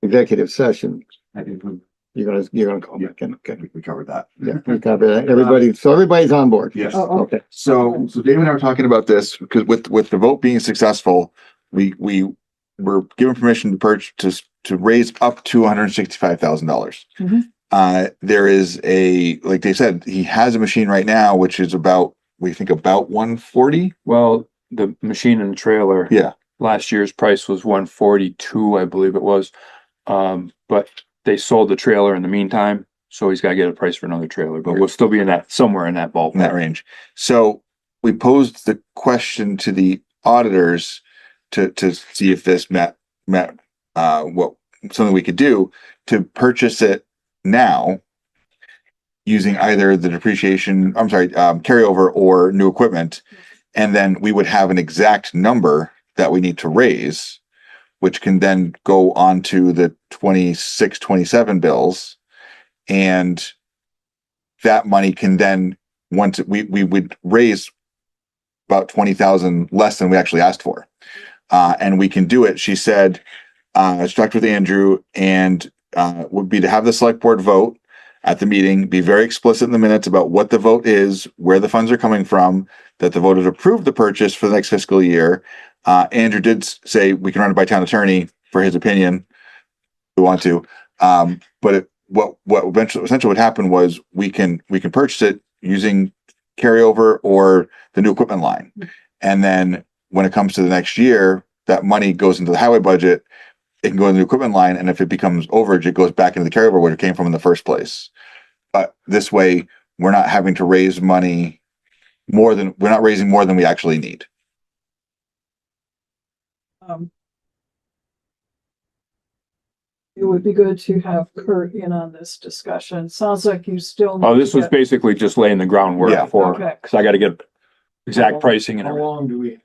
executive session, you're gonna call back in, okay? We covered that. Yeah, we covered that. Everybody's on board. Yes. oh, Okay. So Dave and I were talking about this because with the vote being successful, we were given permission to purchase to raise up to $165,000. Mhm. There is like Dave said, he has a machine right now, which is about 140. well, the machine and the trailer. Yeah. Last year's price was 142, I believe it was. But they sold the trailer in the meantime, so he's got to get a price for another trailer. But we'll still be somewhere in that ballpark. In that range. So we posed the question to the auditors to see if this met what something we could do to purchase it now using either the carryover or new equipment. And then we would have an exact number that we need to raise, which can then go on to the 26, 27 bills. And that money can then, once we would raise about 20,000 less than we actually asked for. And we can do it. She said, she talked with Andrew, and would be to have the select board vote at the meeting, be very explicit in the minutes about what the vote is, where the funds are coming from, that the vote has approved the purchase for the next fiscal year. Andrew did say we can run it by town attorney for his opinion. If we want to. But what essentially would happen was we can purchase it using carryover or the new equipment line. And then when it comes to the next year, that money goes into the highway budget. It can go in the equipment line, and if it becomes overage, it goes back into the carryover where it came from in the first place. But this way, we're not having to raise money we're not raising more than we actually need. It would be good to have Kurt in on this discussion. Sounds like you still. Oh, need this to was get- basically just laying the groundwork Yeah. for, Okay. because I got to get exact pricing and How everything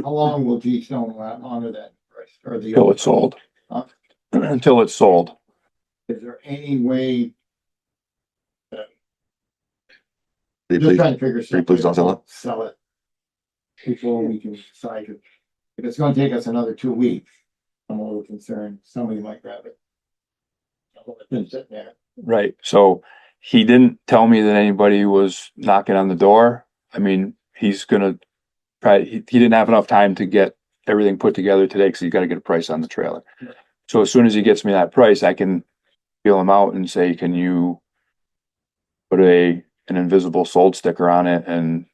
long will G Stone honor that price? Or until it's sold. Huh? Until it's sold. Is there any way? Please, Just trying to figure please don't sell it. Sell it. Before we can decide. If it's gonna take us another 2 weeks, I'm a little concerned. Somebody might grab it. It's been sitting there. Right. So he didn't tell me that anybody was knocking on the door. I mean, he's gonna try. He didn't have enough time to get everything put together today because he's got to get a price on the trailer. So as soon as he gets me that price, I can feel him out and say, can you put a an invisible sold sticker on it and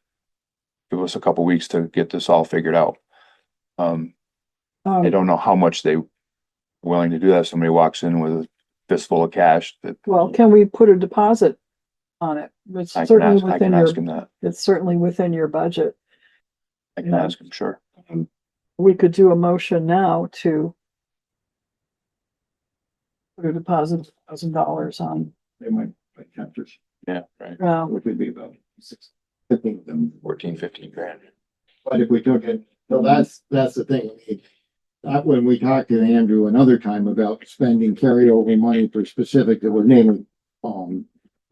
give us a couple weeks to get this all figured out. I don't know how much they willing to do that. If somebody walks in with a fistful of cash that Well, can we put a deposit on it? It's I certainly can within ask your, him that. it's certainly within your budget. I can Yeah. ask him, sure. We could do a motion now to put a deposit of $1,000 on, They might, like, chapters, Yeah, right. which would be about 15 of them. 14, 15 grand. But if we took it, so that's the thing. When we talked to Andrew another time about spending carryover money for specific, that was namely,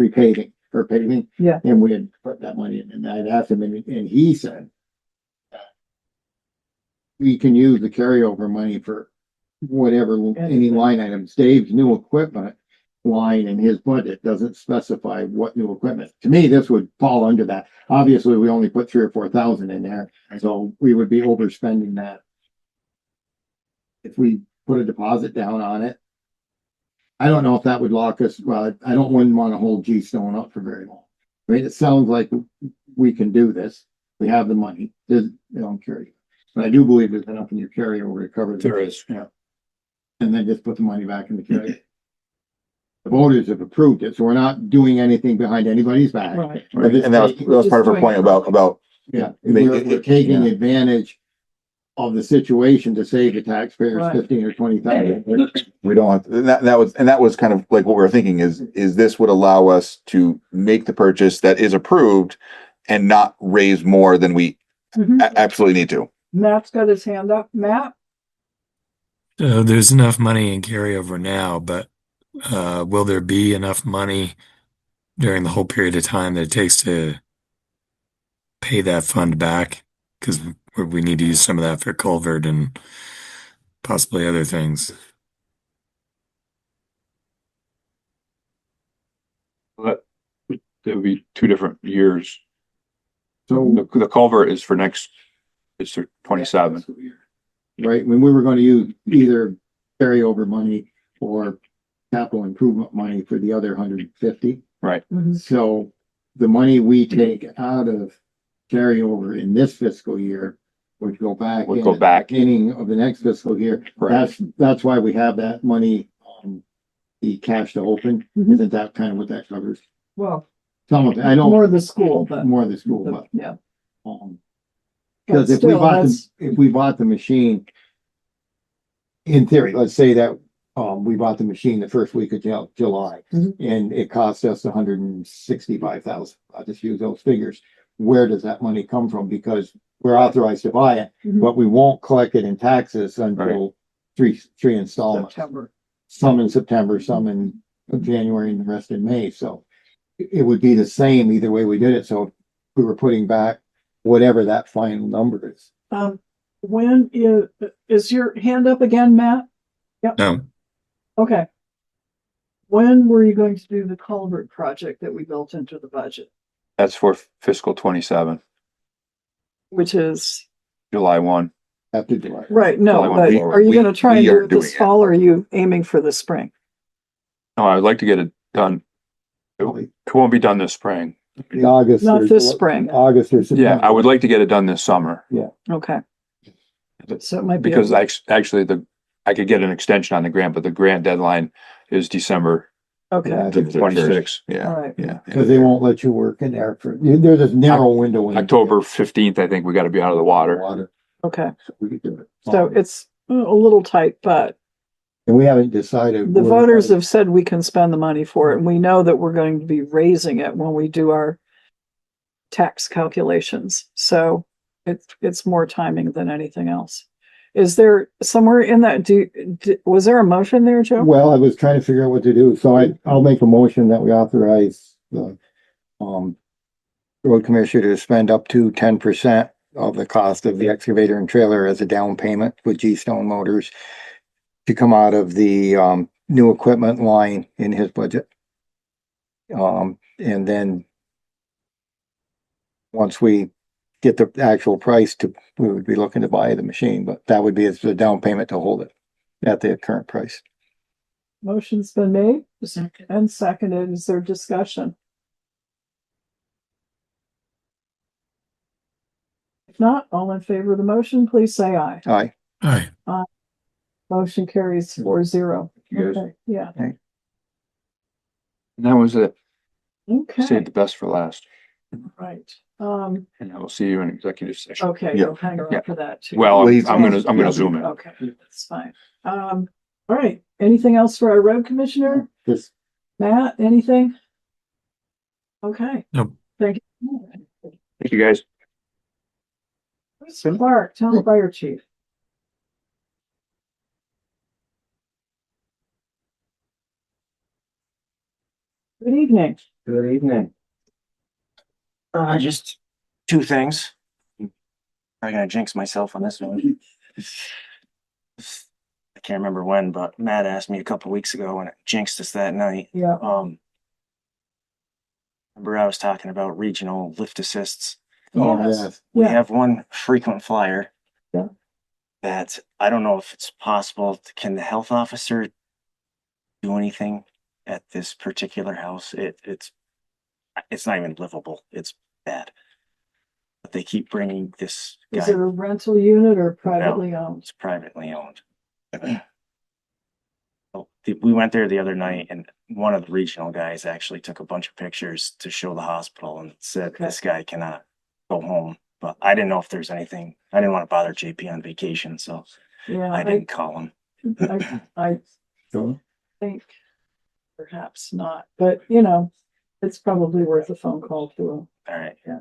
repaving or paving. Yeah. And we had put that money in, and I'd asked him, and he said that we can use the carryover money for whatever, any line items. Dave's new equipment line in his budget doesn't specify what new equipment. To me, this would fall under that. Obviously, we only put 3,000 or 4,000 in there, so we would be overspending that. If we put a deposit down on it, I don't know if that would lock us. Well, wouldn't want to hold G Stone up for very long. I mean, it sounds like we can do this. We have the money. I'm curious, but I do believe there's enough in your carryover to cover. There is, yeah. And then just put the money back in the carry. The voters have approved it, so we're not doing anything behind anybody's back. right, And that was part of her point about, Yeah, we're taking advantage of the situation to save the taxpayers Right. 15 or 20,000. we don't have, that was kind of like what we were thinking is this would allow us to make the purchase that is approved and not raise more than we Mhm. absolutely need to. Matt's got his hand up. Matt? So there's enough money in carryover now, but will there be enough money during the whole period of time that it takes to pay that fund back? Because we need to use some of that for culvert and possibly other things. But there would be 2 different years. So, The culvert is for it's for 27. right, when we were going to use either carryover money or capital improvement money for the other 150. Right. Mhm. So the money we take out of carryover in this fiscal year would go back. Would in go at the back. Beginning of the next fiscal year. Right. That's why we have that money, the cash to open. Mhm. Isn't that kind of what that covers? Well, Some of it, I know. more of the school, but, More of the school, but, yeah. because But if we still, bought that's, if we bought the machine, in theory, let's say that, we bought the machine the first week of July, Mhm. and it cost us 165,000. I'll just use those figures. Where does that money come from? Because we're authorized to buy it, Mhm. but we won't collect it in taxes until three installments. September. Some in September, some in January, and the rest in May. So it would be the same either way we did it. So we were putting back whatever that final number is. When is your hand up again, Matt? No, Okay. When were you going to do the culvert project that we built into the budget, That's for fiscal 27, which is, July 1. After July. right, no, Well, but we- are you gonna try and we do are it this doing it. fall, or are you aiming for the spring? No, I'd like to get it done. It won't be done this spring. The August. Not or this July- spring. August or September. Yeah, I would like to get it done this summer Okay. So it might be. because actually I could get an extension on the grant, but the grant deadline is December Okay, Yeah. 26th. all Yeah, right. yeah. Because they won't let you work in there there's this narrow window. in October 15th, I think we got to be out of the water. Water, Okay, so we could do it. so it's a little tight, but And we haven't decided. the voters have said we can spend the money for it, and we know that we're going to be raising it when we do our tax calculations. So it's more timing than anything else. Is there somewhere in that, was there a motion there, Joe? Well, I was trying to figure out what to do, so I'll make a motion that we authorize the, road commissioner to spend up to 10% of the cost of the excavator and trailer as a down payment with G-Stone Motors to come out of the, new equipment line in his budget. And then once we get the actual price we would be looking to buy the machine, but that would be as the down payment to hold it at the current price. Motion's been made and seconded. Is there discussion? If not, all in favor of the motion, please say aye. Aye. Aye. Motion carries 4-0. Yes. Okay, yeah, And that was it. okay, Saved the best for last. right. And I will see you in executive session. Okay, Yeah. you'll hang Yeah. around for that too. Well, Please. I'm gonna zoom in. Okay, that's fine. All right, anything else for our road commissioner? Just Matt, anything? Okay. Nope. Thank you. Thank you, guys. Clark, town fire chief. Good evening. Good evening. Just two things. I'm gonna jinx myself on this one. I can't remember when, but Matt asked me a couple weeks ago and it jinxed us that night. Yeah. Remember I was talking about regional lift assists. Oh, Yes. yes. We Yeah. have one frequent flyer. Yeah. That I don't know if it's possible. Can the health officer do anything at this particular house? It's not even livable. It's bad. But they keep bringing this Is guy. it a rental unit or privately owned? It's privately owned. We went there the other night and one of the regional guys actually took a bunch of pictures to show the hospital and said Okay. this guy cannot go home. But I didn't know if there's anything. I didn't want to bother JP on vacation, so Yeah, I didn't call him. I Sure. think perhaps not, but you know, it's probably worth a phone call to him. All right. Yeah.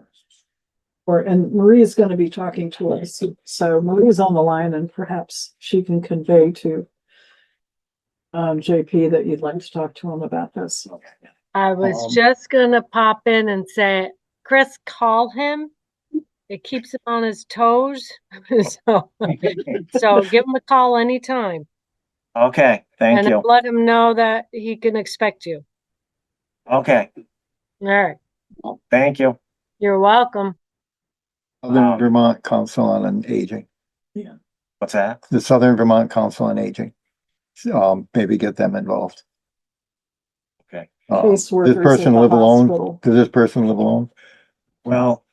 And Maria's gonna be talking to us, so Maria's on the line and perhaps she can convey to JP that you'd like to talk to him about this. I was just gonna pop in and say, Chris, call him. It keeps him on his toes. So give him a call anytime. Okay, thank And you. let him know that he can expect you. Okay, All right. thank you. You're welcome. Southern Vermont Council on Aging, What's that? the Southern Vermont Council on Aging. Maybe get them involved. Okay. Caseworkers This at person the live alone? hospital. Does this person live alone? Well,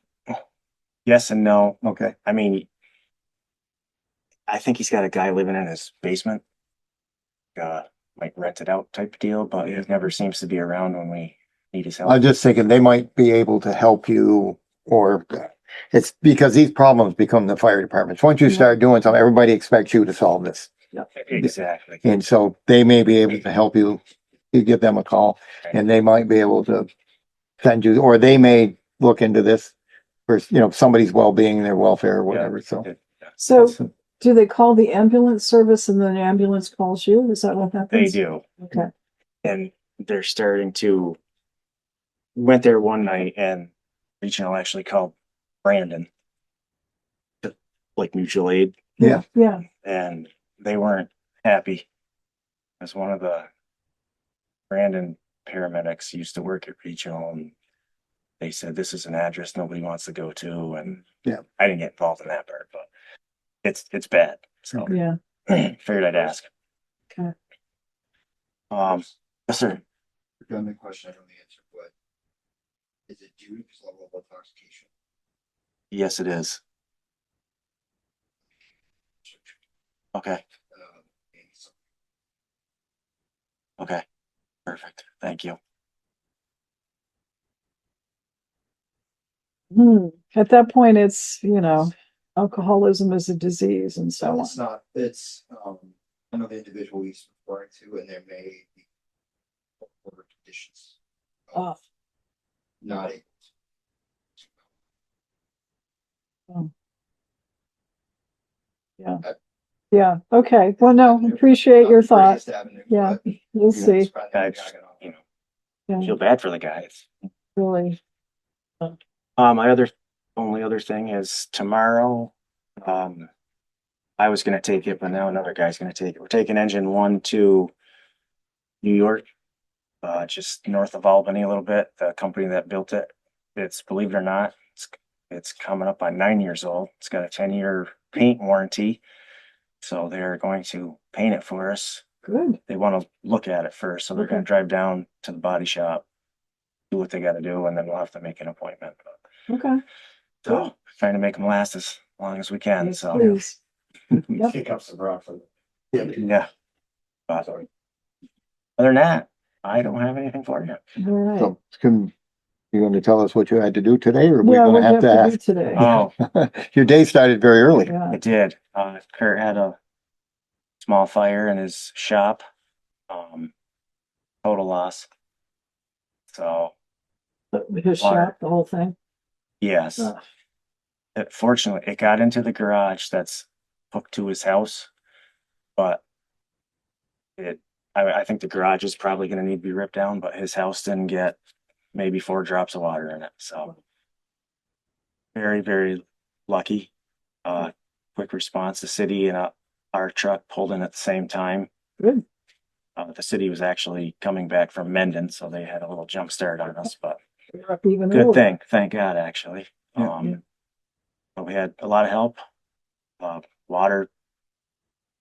yes and no. Okay. I mean, I think he's got a guy living in his basement. Like rent it out type of deal, but he never seems to be around when we need his help. I'm just thinking they might be able to help you, or it's because these problems become the fire departments. Once you start doing something, everybody expects you to solve this. Exactly. And so they may be able to help you. You give them a call and they might be able to send you, or they may look into this for, somebody's well-being, their welfare or whatever. So So do they call the ambulance service and then the ambulance calls you? Is that what They happens? do. Okay. And they're starting to, we went there one night and regional actually called Brandon, like mutual aid, Yeah. Yeah. and they weren't happy. As one of the Brandon paramedics used to work at regional, and they said this is an address nobody wants to go to, and Yeah. I didn't get involved in that part, but it's bad. So Yeah. figured I'd ask. Okay. Yes, sir. Got a question, I don't know the answer, but is it due to his level of intoxication? Yes, it is. Okay. Okay. Perfect. Thank you. At that point, it's, alcoholism is a disease and so on. It's not, it's, I know the individual he's referring to, and there may be other conditions. Oh. Not able Oh. Yeah. Yeah. Okay. Well, no, appreciate your thought. Yeah. We'll see. I just, Yeah, feel bad for the guys. really. My only other thing is tomorrow, I was gonna take it, but now another guy's gonna take it. We're taking engine 1 to New York, just north of Albany a little bit. The company that built it, it's, believe it or not, it's coming up on 9 years old. It's got a 10-year paint warranty. So they're going to paint it for us. Good. They want to look at it first. So they're going to drive down to the body shop, do what they got to do, and then we'll have to make an appointment. But Okay. So trying to make them last as long as we can, Yes, so. please. Yep. Kick up some rocks. Yeah. But other than that, I don't have anything for you. All right. So, you going to tell us what you had to do today, or are we Yeah, going what to do you have to have to do ask? today? Oh, Your day started very early. Yeah. I did. Kurt had a small fire in his shop. Total loss. So, His Water. shop, the whole thing. yes. Ugh. Fortunately, it got into the garage that's hooked to his house, but I think the garage is probably going to need to be ripped down, but his house didn't get maybe 4 drops of water in it. So very, very lucky. Quick response. The city and our truck pulled in at the same time. Good. The city was actually coming back from Mendon, so they had a little jump start on us, but You're up even good earlier. thing. Thank God, actually. Yeah. But we had a lot of help. Water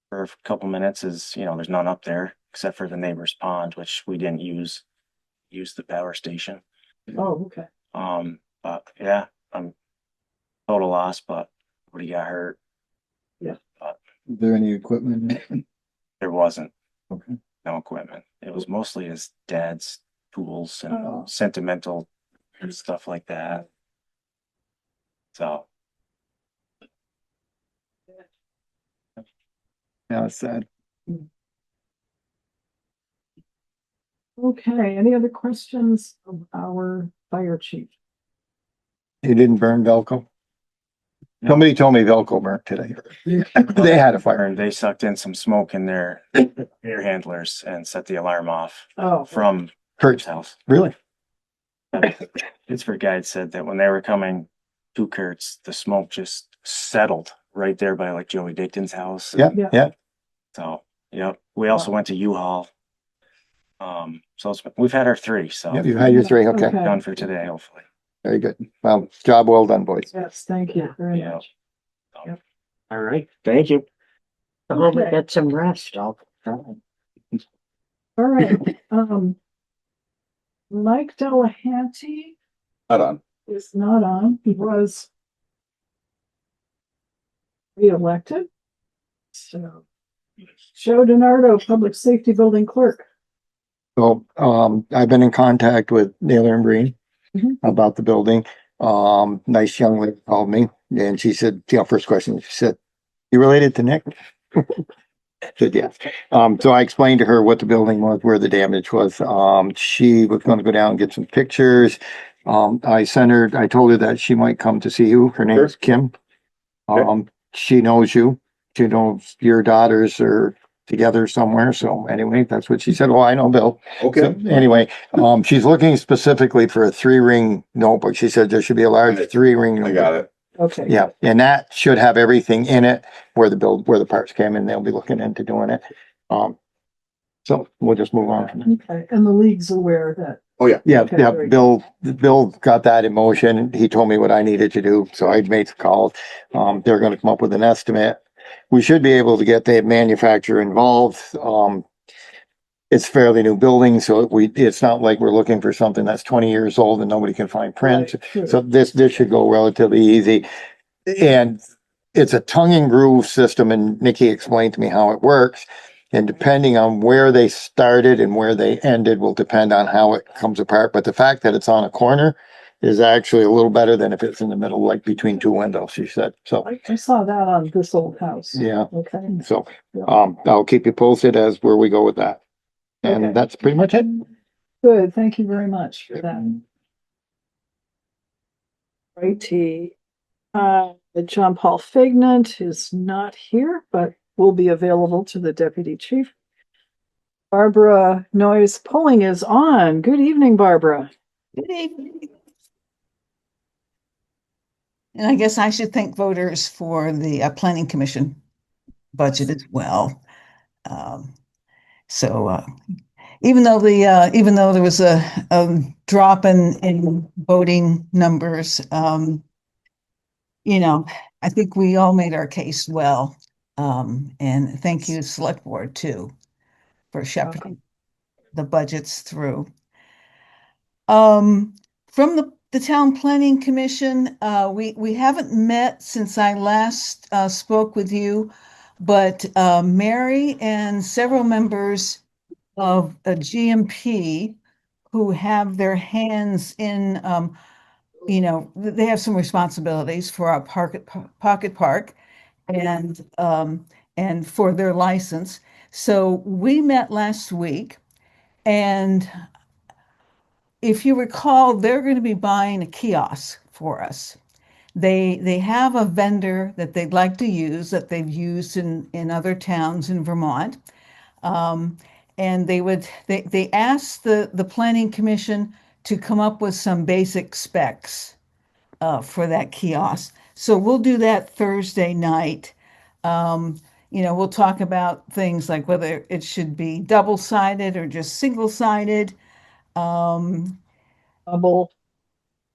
for a couple minutes is, there's none up there except for the neighbor's pond, which we didn't use the power station. Oh, okay. But yeah, I'm total loss, but nobody got hurt. Yeah. But Is there any equipment? there wasn't. Okay. No equipment. It was mostly his dad's tools and Oh. sentimental stuff like that. So Yeah, it's sad. Okay, any other questions of our fire chief? You didn't burn Velco? Somebody told me Velco burnt today. They had a fire. and they sucked in some smoke in their air handlers and set the alarm off Oh, from Kurt's Kurt's house. Really? Pittsburgh guide said that when they were coming to Kurt's, the smoke just settled right there by like Joey Dicton's house. Yeah, Yeah. yeah. So, yep. We also went to U-Haul. So we've had our 3, so Yeah, you had your 3. Okay, Okay. done for today, hopefully. very good. Well, job well done, boys. Yes, thank you very Yeah. much. Yep. All right. Thank you. Go home and Okay. get some rest. All right, Mike Delehanty Not on. is not on. He was reelected. So, Joe Denardo, Public Safety Building Clerk. So, I've been in contact with Naylor and Breen Mhm. about the building. Nice young lady called me and she said, first question, she said, "You related to Nick?" I said, yes. So I explained to her what the building was, where the damage was. She was going to go down and get some pictures. I told her that she might come to see you. Her name is Kim. She knows you. She knows your daughters are together somewhere. So anyway, that's what she said. Well, I know Bill. Okay. So anyway, she's looking specifically for a 3-ring notebook. She said there should be a large 3-ring. I got it. Okay. Yeah, and that should have everything in it where the parts came in. They'll be looking into doing it. So we'll just move on from there. Okay, and the league's aware that. Oh, yeah. Yeah, Okay, yeah, very Bill got that in motion. He told me what I needed to do, so I made some calls. They're gonna come up with an estimate. We should be able to get the manufacturer involved. It's fairly new building, so it's not like we're looking for something that's 20 years old and nobody can find prints. Right, sure. So this should go relatively easy. And it's a tongue and groove system, and Nikki explained to me how it works. And depending on where they started and where they ended will depend on how it comes apart. But the fact that it's on a corner is actually a little better than if it's in the middle, like between 2 windows, she said. So, I saw that on this old house. yeah. Okay. So, I'll keep you posted as where we go with that. And Okay. that's pretty much it. Good, thank you very much for that. Righty. John Paul Faignant is not here, but will be available to the deputy chief. Barbara Noyes polling is on. Good evening, Barbara. Good evening. And I guess I should thank voters for the planning commission budget as well. Even though there was a drop in voting numbers, I think we all made our case well. And thank you, Selectboard, too, for shepherding the budgets through. From the the Town Planning Commission, we haven't met since I last spoke with you, but Mary and several members of a GMP who have their hands in, they have some responsibilities for our pocket park and for their license. So we met last week, and if you recall, they're going to be buying a kiosk for us. They have a vendor that they'd like to use that they've used in other towns in Vermont. And they asked the planning commission to come up with some basic specs for that kiosk. So we'll do that Thursday night. We'll talk about things like whether it should be double-sided or just single-sided. Double.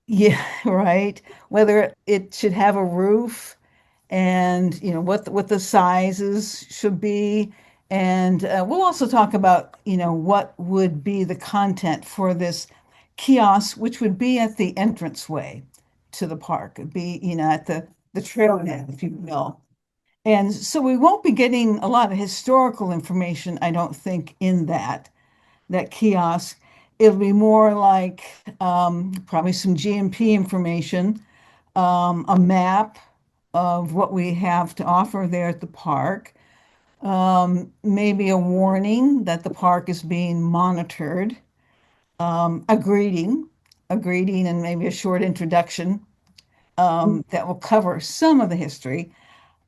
Yeah, right. Whether it should have a roof and, what the sizes should be. And we'll also talk about, what would be the content for this kiosk, which would be at the entranceway to the park. It'd be, at the trailhead, if you will. And so we won't be getting a lot of historical information, I don't think, in that kiosk. It'll be more like probably some GMP information, a map of what we have to offer there at the park, maybe a warning that the park is being monitored, a greeting, and maybe a short introduction that will cover some of the history.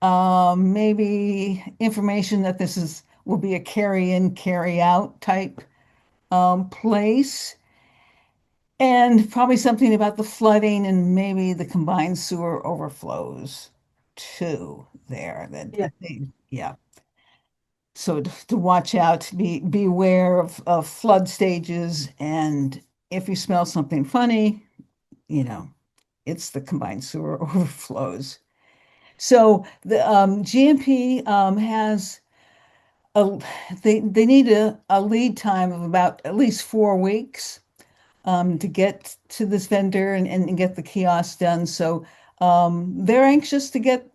Maybe information that will be a carry in, carry out type place, and probably something about the flooding and maybe the combined sewer overflows too there. Yeah. So to watch out, be aware of flood stages, and if you smell something funny, it's the combined sewer overflows. So the GMP has they need a lead time of about at least 4 weeks to get to this vendor and get the kiosk done. So they're anxious to get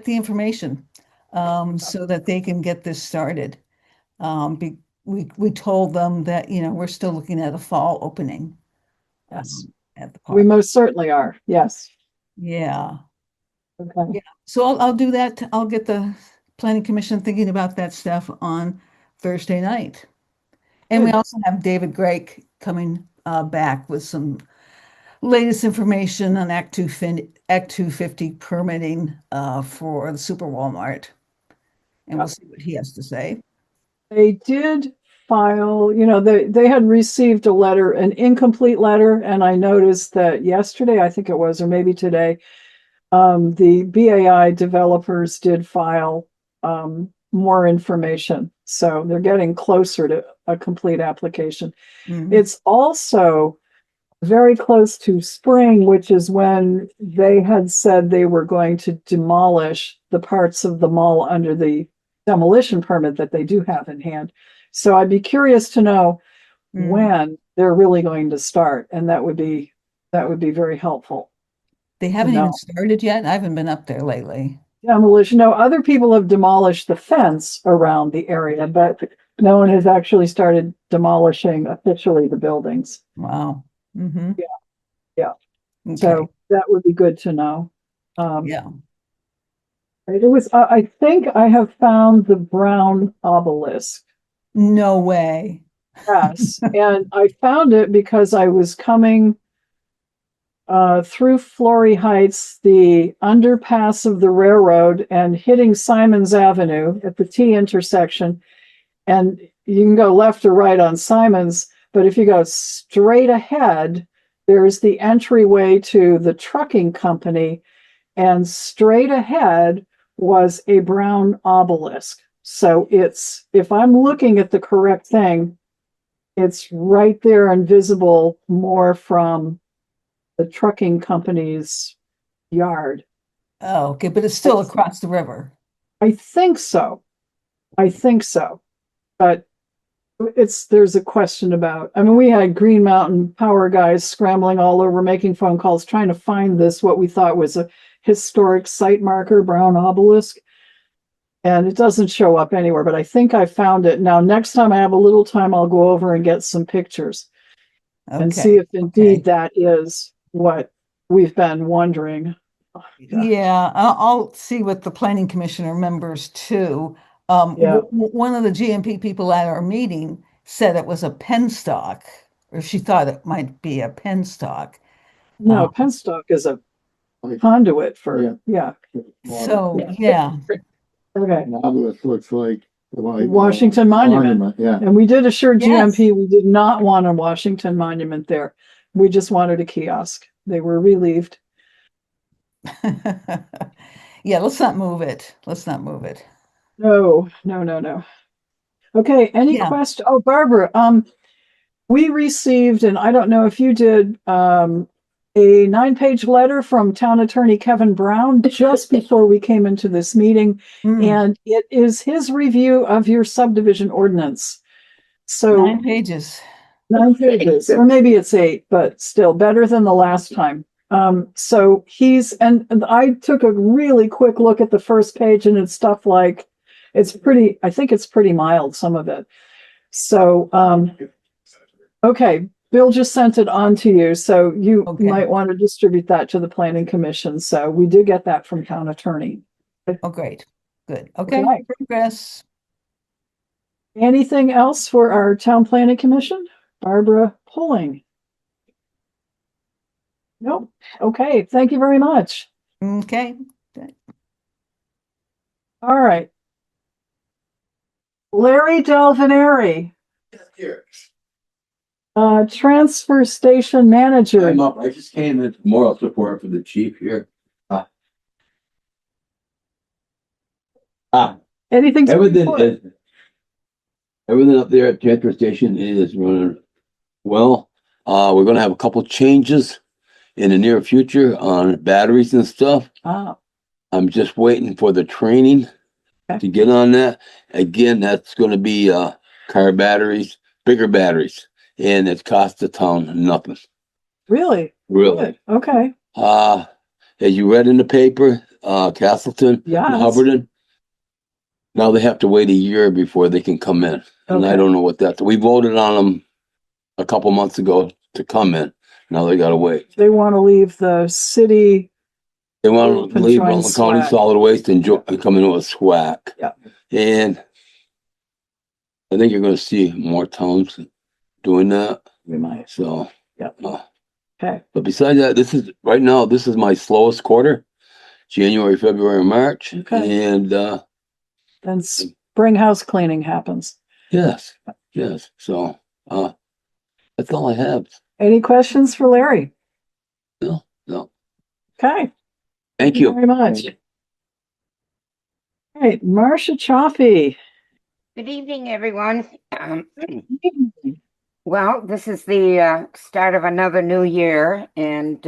the information so that they can get this started. We told them that, we're still looking at a fall opening. Yes. At the We park. most certainly are. Yes. Yeah. Okay. Yeah. So I'll do that. I'll get the planning commission thinking about that stuff on Thursday night. And we Good. also have David Drake coming back with some latest information on Act 250 permitting for the Super Walmart. And we'll see what he has to say. They did file, they had received a letter, an incomplete letter, and I noticed that yesterday, I think it was, or maybe today, the BAI developers did file more information. So they're getting closer to a complete application. Mhm. It's also very close to spring, which is when they had said they were going to demolish the parts of the mall under the demolition permit that they do have in hand. So I'd be curious to know when they're really going to start, and that would be very helpful. They haven't even started yet. I haven't been up there lately. Demolition. No, other people have demolished the fence around the area, but no one has actually started demolishing officially the buildings. Wow. Mm-hmm. Yeah. Okay. So that would be good to know. Yeah. It was, I think I have found the brown obelisk. No way. Yes. And I found it because I was coming through Flory Heights, the underpass of the railroad, and hitting Simons Avenue at the T intersection. And you can go left or right on Simons, but if you go straight ahead, there's the entryway to the trucking company, and straight ahead was a brown obelisk. So if I'm looking at the correct thing, it's right there and visible more from the trucking company's yard. Oh, okay, but it's still across the river. I think so. But there's a question about, I mean, we had Green Mountain Power guys scrambling all over, making phone calls, trying to find this, what we thought was a historic site marker, brown obelisk. And it doesn't show up anywhere, but I think I found it. Now, next time I have a little time, I'll go over and get some pictures and see if indeed that is what we've been wondering. Yeah, I'll see what the planning commissioner members too. Yeah. One of the GMP people at our meeting said it was a penstock, or she thought it might be a penstock. No, penstock is a conduit for, yeah. So, yeah. Okay. An obelisk looks like Washington Monument. Yeah. And we did assure Yes. GMP, we did not want a Washington Monument there. We just wanted a kiosk. They were relieved. Yeah, let's not move it. Let's not move it. No. Okay, any Yeah. question? Oh, Barbara, we received, and I don't know if you did, a 9-page letter from Town Attorney Kevin Brown just before we came into this meeting, and it is his review of your subdivision ordinance. So 9 pages. 9 pages, or maybe it's 8, but still better than the last time. So and I took a really quick look at the first page, and it's stuff like, I think it's pretty mild, some of it. So, okay, Bill just sent it on to you, so you might want to distribute that to the planning commission. So we did get that from town attorney. Oh, great. Good. Okay, progress. Anything else for our town planning commission? Barbara Pulling. Nope. Okay, thank you very much. Okay. All right. Larry Dell Veneri, transfer station manager. I'm up. I just came in moral support for the chief here. Anything to everything report? everything up there at transfer station is running well. We're gonna have a couple changes in the near future on batteries and stuff. I'm just waiting for the training to get on that. Again, that's gonna be car batteries, bigger batteries, and it costs the town nothing. Really? Really. Good. Okay. As you read in the paper, Castleton and Yes. Hubbardton, now they have to wait a year before they can come in. And I Okay. don't know what that, we voted on them a couple months ago to come in. Now they gotta wait. They want to leave the city. They want to and leave join Rutland County SWAC. Solid Waste and come in with SWAC. Yeah. And I think you're gonna see more towns doing that. We might. So. Yeah. Okay. But besides that, right now, this is my slowest quarter, January, February, March. Okay. And, Then spring house cleaning happens. yes. So, that's all I have. Any questions for Larry? No. Okay. Thank you. Very much. All right, Marcia Chioffi. Good evening, everyone. Well, this is the start of another new year, and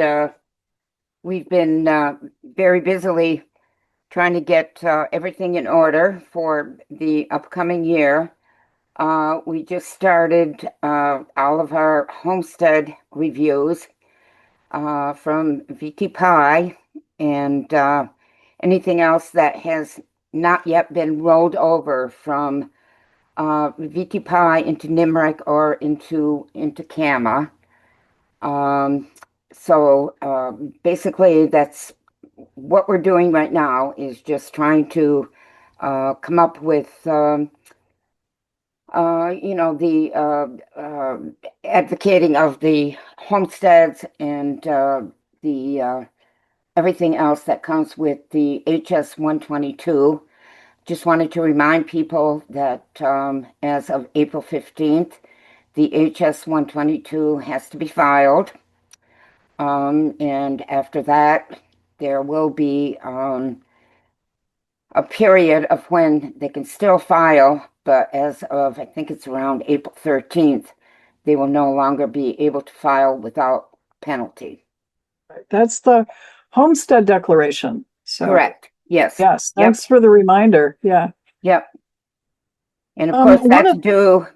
we've been very busily trying to get everything in order for the upcoming year. We just started all of our homestead reviews from VT Pi and anything else that has not yet been rolled over from VT Pi into Nimerick or into Kama. So basically that's what we're doing right now, is just trying to come up with the advocating of the homesteads and the everything else that comes with the HS 122. Just wanted to remind people that as of April 15th, the HS 122 has to be filed. And after that, there will be a period of when they can still file, but as of, I think it's around April 13th, they will no longer be able to file without penalty. That's the homestead declaration. So, correct. Yes. Yes. Thanks for the reminder. Yeah. Yep. And of course, one of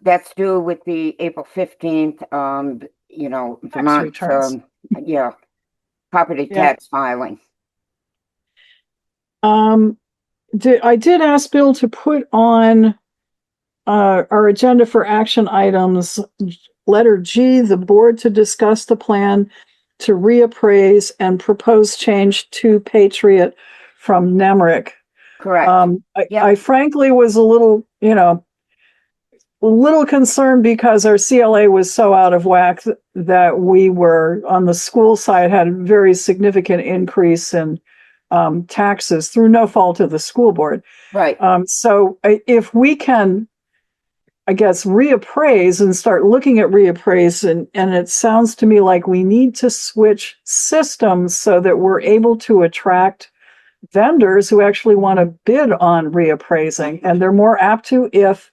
that's due with the April 15th, Vermont, returns. property Yeah. tax filing. I did ask Bill to put on our agenda for action items, letter G, the board to discuss the plan to reappraise and propose change to Patriot from Nemrick. Correct. I frankly was a little concerned because our CLA was so out of whack that we were on the school side had a very significant increase in taxes through no fault of the school board. Right. So if we can, I guess, reappraise and start looking at reappraise, and it sounds to me like we need to switch systems so that we're able to attract vendors who actually want to bid on reappraising, and they're more apt to if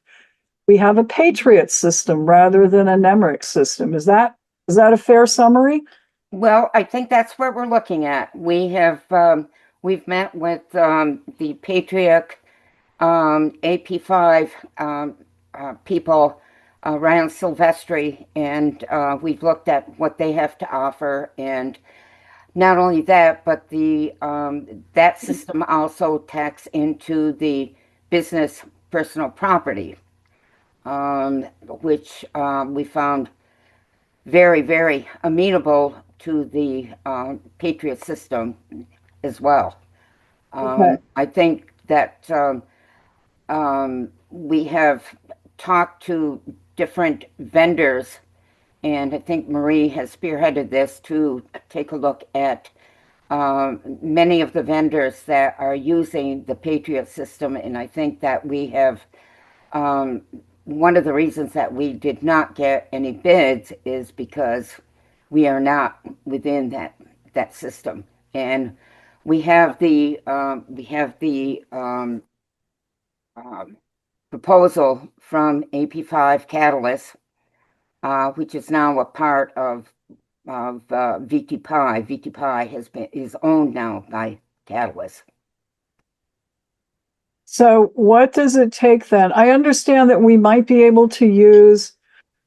we have a Patriot system rather than a Nemrick system. Is that a fair summary? Well, I think that's what we're looking at. We have we've met with the Patriot AP5 people around Silvestri, and we've looked at what they have to offer. And not only that, but the that system also tax into the business personal property, which we found very, very amenable to the Patriot system as well. Okay. I think that we have talked to different vendors, and I think Marie has spearheaded this to take a look at many of the vendors that are using the Patriot system. And I think that we have one of the reasons that we did not get any bids is because we are not within that system. And we have the proposal from AP5 Catalyst, which is now a part of VTPI. VTPI is owned now by Catalyst. So what does it take then? I understand that we might be able to use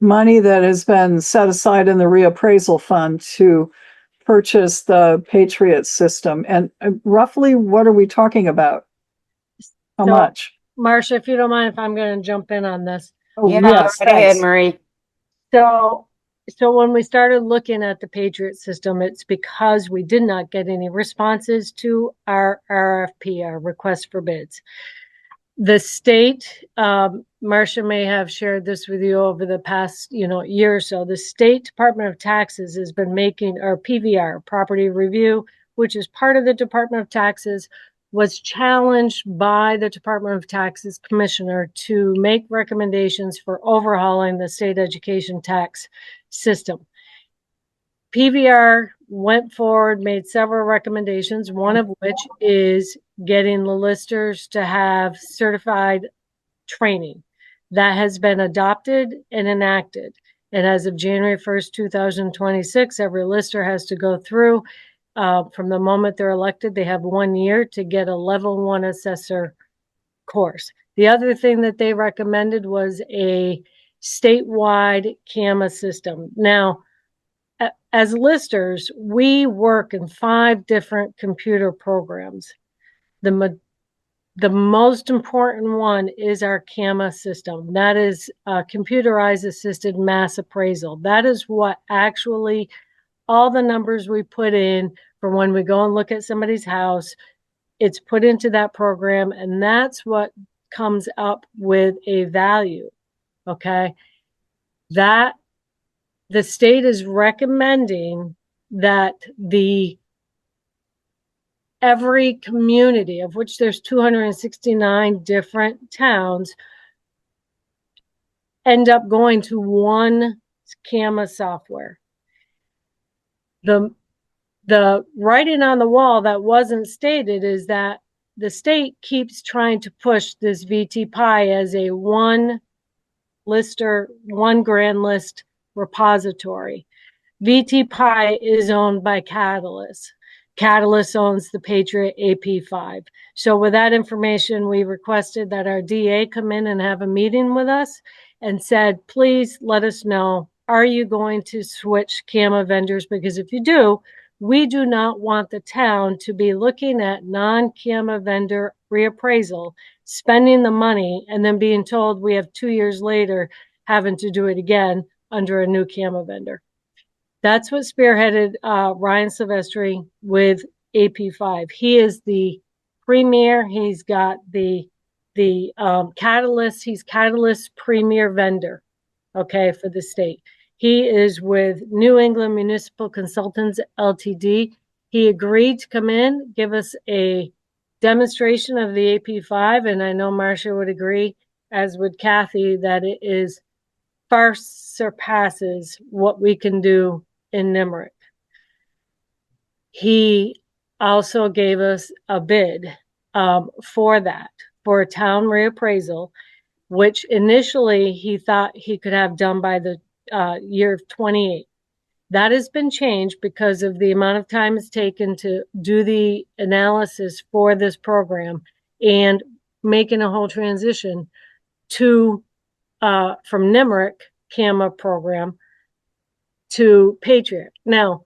money that has been set aside in the reappraisal fund to purchase the Patriot system. And roughly, what are we talking about? How much? Marcia, if you don't mind, if I'm going to jump in on this. Oh, Yeah, yes, go ahead, thanks. Marie. So when we started looking at the Patriot system, it's because we did not get any responses to our RFP, our request for bids. The state, Marcia may have shared this with you over the past, year or so. The State Department of Taxes has been making our PVR, property review, which is part of the Department of Taxes, was challenged by the Department of Taxes Commissioner to make recommendations for overhauling the state education tax system. PVR went forward, made several recommendations, one of which is getting the listers to have certified training. That has been adopted and enacted. And as of January 1st, 2026, every lister has to go through. From the moment they're elected, they have 1 year to get a level 1 assessor course. The other thing that they recommended was a statewide CAMA system. Now, as listers, we work in 5 different computer programs. The most important one is our CAMA system. That is computerized assisted mass appraisal. That is what actually all the numbers we put in for when we go and look at somebody's house, it's put into that program, and that's what comes up with a value. Okay. That the state is recommending that every community, of which there's 269 different towns, end up going to one CAMA software. The writing on the wall that wasn't stated is that the state keeps trying to push this VTPI as a one grand list repository. VTPI is owned by Catalyst. Catalyst owns the Patriot AP5. So with that information, we requested that our DA come in and have a meeting with us and said, please let us know, are you going to switch CAMA vendors? Because if you do, we do not want the town to be looking at non-CAMA vendor reappraisal, spending the money, and then being told we have 2 years later having to do it again under a new CAMA vendor. That's what spearheaded Ryan Silvestri with AP5. He is the premier. He's got the Catalyst. He's Catalyst premier vendor, okay, for the state. He is with New England Municipal Consultants Ltd. He agreed to come in, give us a demonstration of the AP5, and I know Marcia would agree, as would Kathy, that it is far surpasses what we can do in Limerick. He also gave us a bid for that, for a town reappraisal, which initially he thought he could have done by the year of 28. That has been changed because of the amount of time it's taken to do the analysis for this program and making a whole transition to from Limerick CAMA program to Patriot. Now,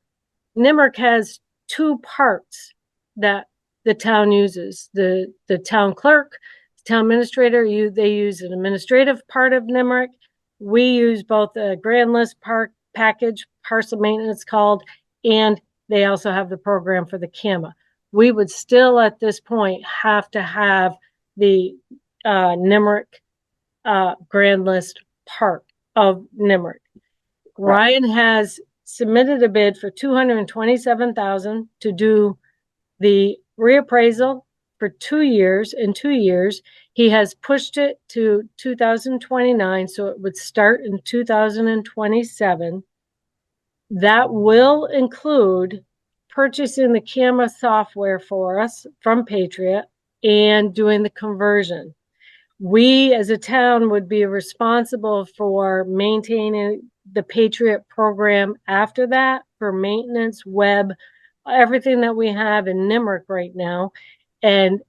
Limerick has two parts that the town uses. The town clerk, the town administrator, they use an administrative part of Limerick. We use both a grand list package, parcel maintenance called, and they also have the program for the CAMA. We would still at this point have to have the Limerick grand list part of Limerick. Ryan has submitted a bid for $227,000 to do the reappraisal for 2 years. In 2 years, he has pushed it to 2029, so it would start in 2027. That will include purchasing the CAMA software for us from Patriot and doing the conversion. We as a town would be responsible for maintaining the Patriot program after that, for maintenance, web, everything that we have in Limerick right now. And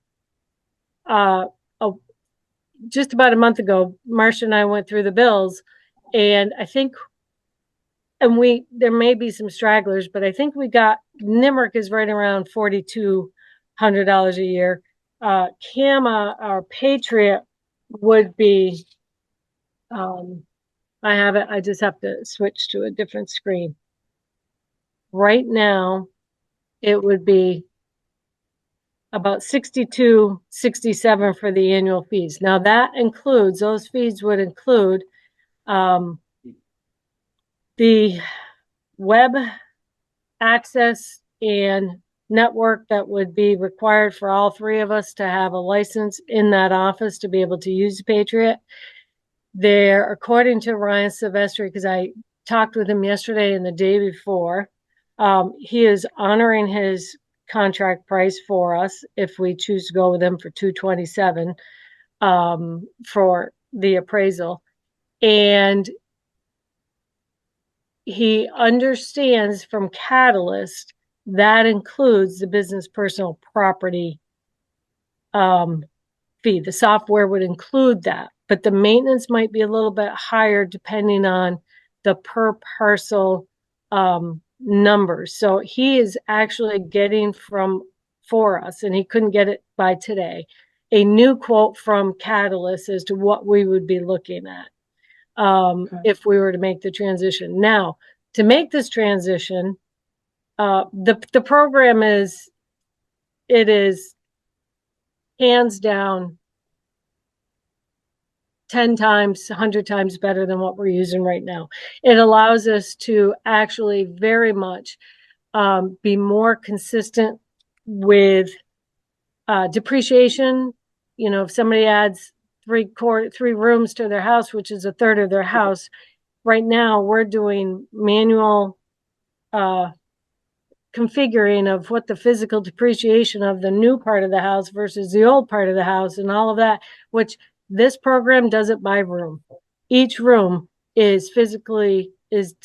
just about a month ago, Marcia and I went through the bills, and I think, there may be some stragglers, but I think we got, Limerick is right around $4,200 a year. CAMA, our Patriot, would be, I have it, I just have to switch to a different screen. Right now, it would be about 62, 67 for the annual fees. Now that includes, those fees would include the web access and network that would be required for all three of us to have a license in that office to be able to use Patriot. There, according to Ryan Silvestri, because I talked with him yesterday and the day before, he is honoring his contract price for us if we choose to go with him for $227 for the appraisal. And he understands from Catalyst that includes the business personal property fee. The software would include that, but the maintenance might be a little bit higher depending on the per parcel numbers. So he is actually getting for us, and he couldn't get it by today, a new quote from Catalyst as to what we would be looking at if we were to make the transition. Now, to make this transition, the program is hands down 10 times, 100 times better than what we're using right now. It allows us to actually very much be more consistent with depreciation. You know, if somebody adds three rooms to their house, which is a third of their house, right now we're doing manual configuring of what the physical depreciation of the new part of the house versus the old part of the house and all of that, which this program does it by room. Each room is physically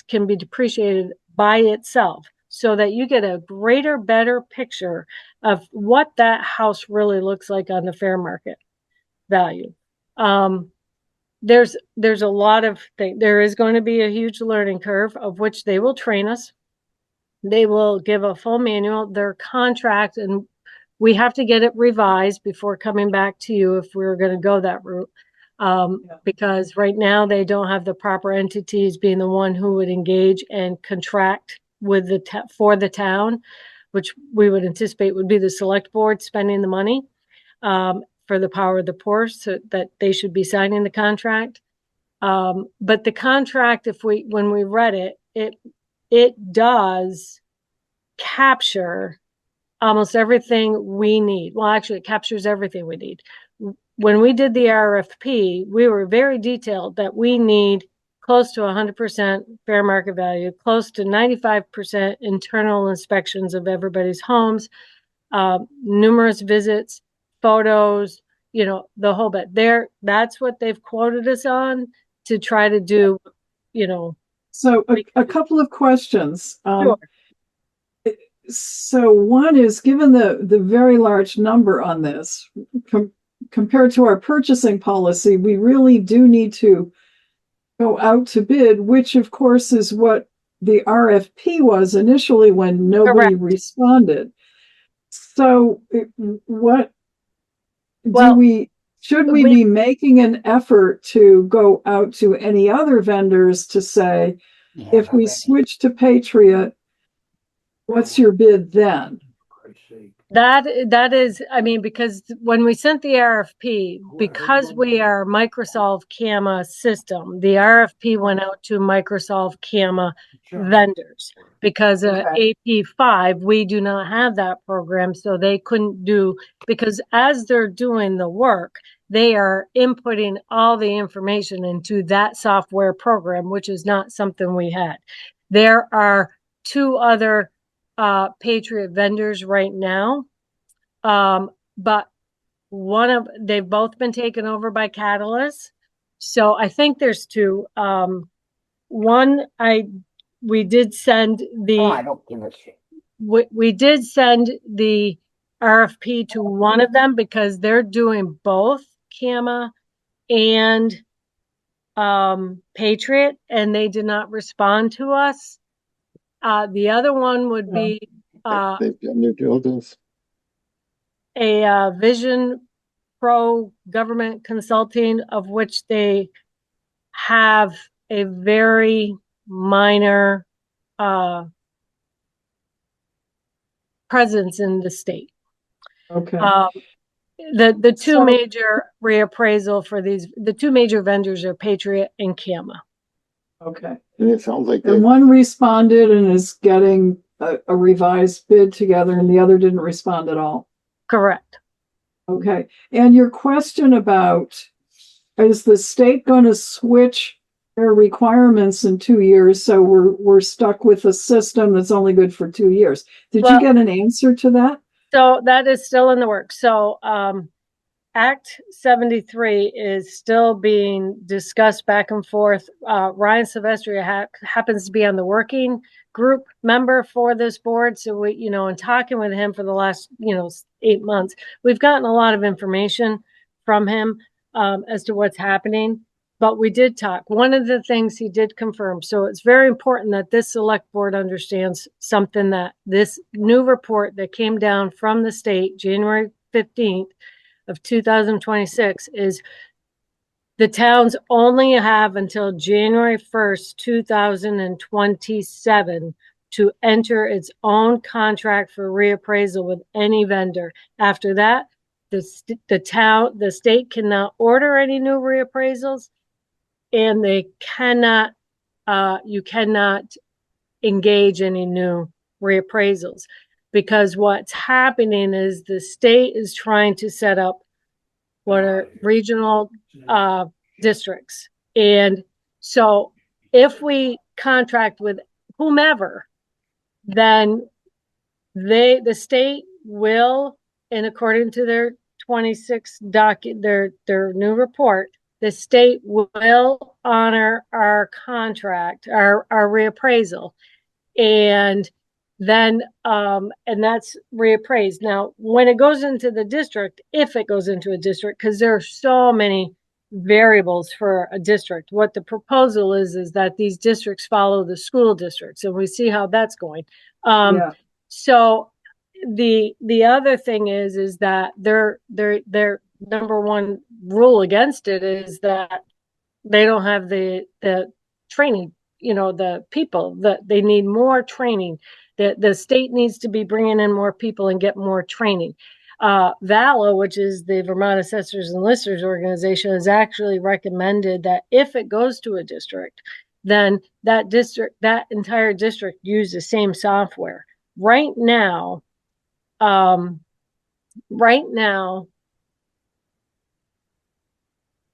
can be depreciated by itself. so that you get a greater, better picture of what that house really looks like on the fair market value. There's a lot of things. There is going to be a huge learning curve, of which they will train us. They will give a full manual, their contract, and we have to get it revised before coming back to you if we were going to go that route. Because right now they don't have the proper entities being the one who would engage and contract with for the town, which we would anticipate would be the select board spending the money for the power of the purse, so that they should be signing the contract. But the contract, when we read it does capture almost everything we need. Well, actually, it captures everything we need. When we did the RFP, we were very detailed that we need close to 100% fair market value, close to 95% internal inspections of everybody's homes, numerous visits, photos, the whole bit. That's what they've quoted us on to try to do, So a couple of questions. Sure. So one is, given the very large number on this, compared to our purchasing policy, we really do need to go out to bid, which of course is what the RFP was initially when nobody responded. So should we be making an effort to go out to any other vendors to say, if we switch to Patriot, what's your bid then? That is, because when we sent the RFP, because we are Microsoft CAMA system, the RFP went out to Microsoft CAMA vendors, because AP5, we do not have that program, so they couldn't do, because as they're doing the work, they are inputting all the information into that software program, which is not something we had. There are two other Patriot vendors right now, but they've both been taken over by Catalyst, so I think there's two. We did send I don't give a shit. we did send the RFP to one of them because they're doing both CAMA and Patriot, and they did not respond to us. The other one would be They've done their diligence. a Vision Pro government consulting, of which they have a very minor presence in the state. Okay. The two major reappraisal for the two major vendors are Patriot and CAMA. Okay. And it sounds like And one responded and is getting a revised bid together, and the other didn't respond at all. Correct. Okay. And your question about, is the state going to switch their requirements in 2 years? So we're stuck with a system that's only good for 2 years. Did you get an answer to that? So that is still in the works. So Act 73 is still being discussed back and forth. Ryan Silvestri happens to be on the working group member for this board. So we, in talking with him for the last, 8 months, we've gotten a lot of information from him as to what's happening. But we did talk. One of the things he did confirm. So it's very important that this select board understands something, that this new report that came down from the state January 15th of 2026 is the towns only have until January 1st, 2027 to enter its own contract for reappraisal with any vendor. After that, the state cannot order any new reappraisals, and they cannot, you cannot engage any new reappraisals, because what's happening is the state is trying to set up what are regional districts. And so if we contract with whomever, then the state will, and according to their 26 their new report, the state will honor our contract, our reappraisal. And then, and that's reappraised. Now, when it goes into the district, if it goes into a district, because there are so many variables for a district, what the proposal is that these districts follow the school districts, and we see how that's going. Yeah. So the other thing is that their number one rule against it is that they don't have the training, the people that they need more training. The state needs to be bringing in more people and get more training. VALA, which is the Vermont Assessors and Listers Organization, has actually recommended that if it goes to a district, then that entire district use the same software. Right now,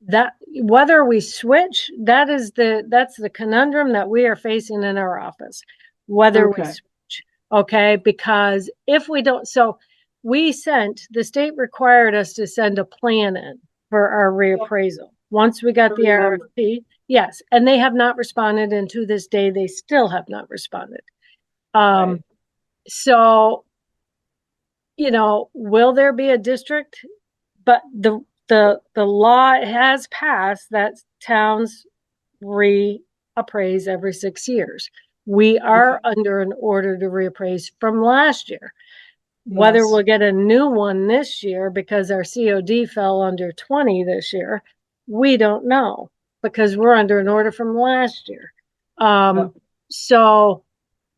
that whether we switch, that's the conundrum that we are facing in our office, whether we switch. Okay, because if we don't, so the state required us to send a plan in for our reappraisal once we got the RFP. Yes, and they have not responded, and to this day they still have not responded. So will there be a district? But the law has passed that towns reappraise every 6 years. We are under an order to reappraise from last year. Whether we'll get a new one this year because our COD fell under 20 this year, we don't know, because we're under an order from last year. So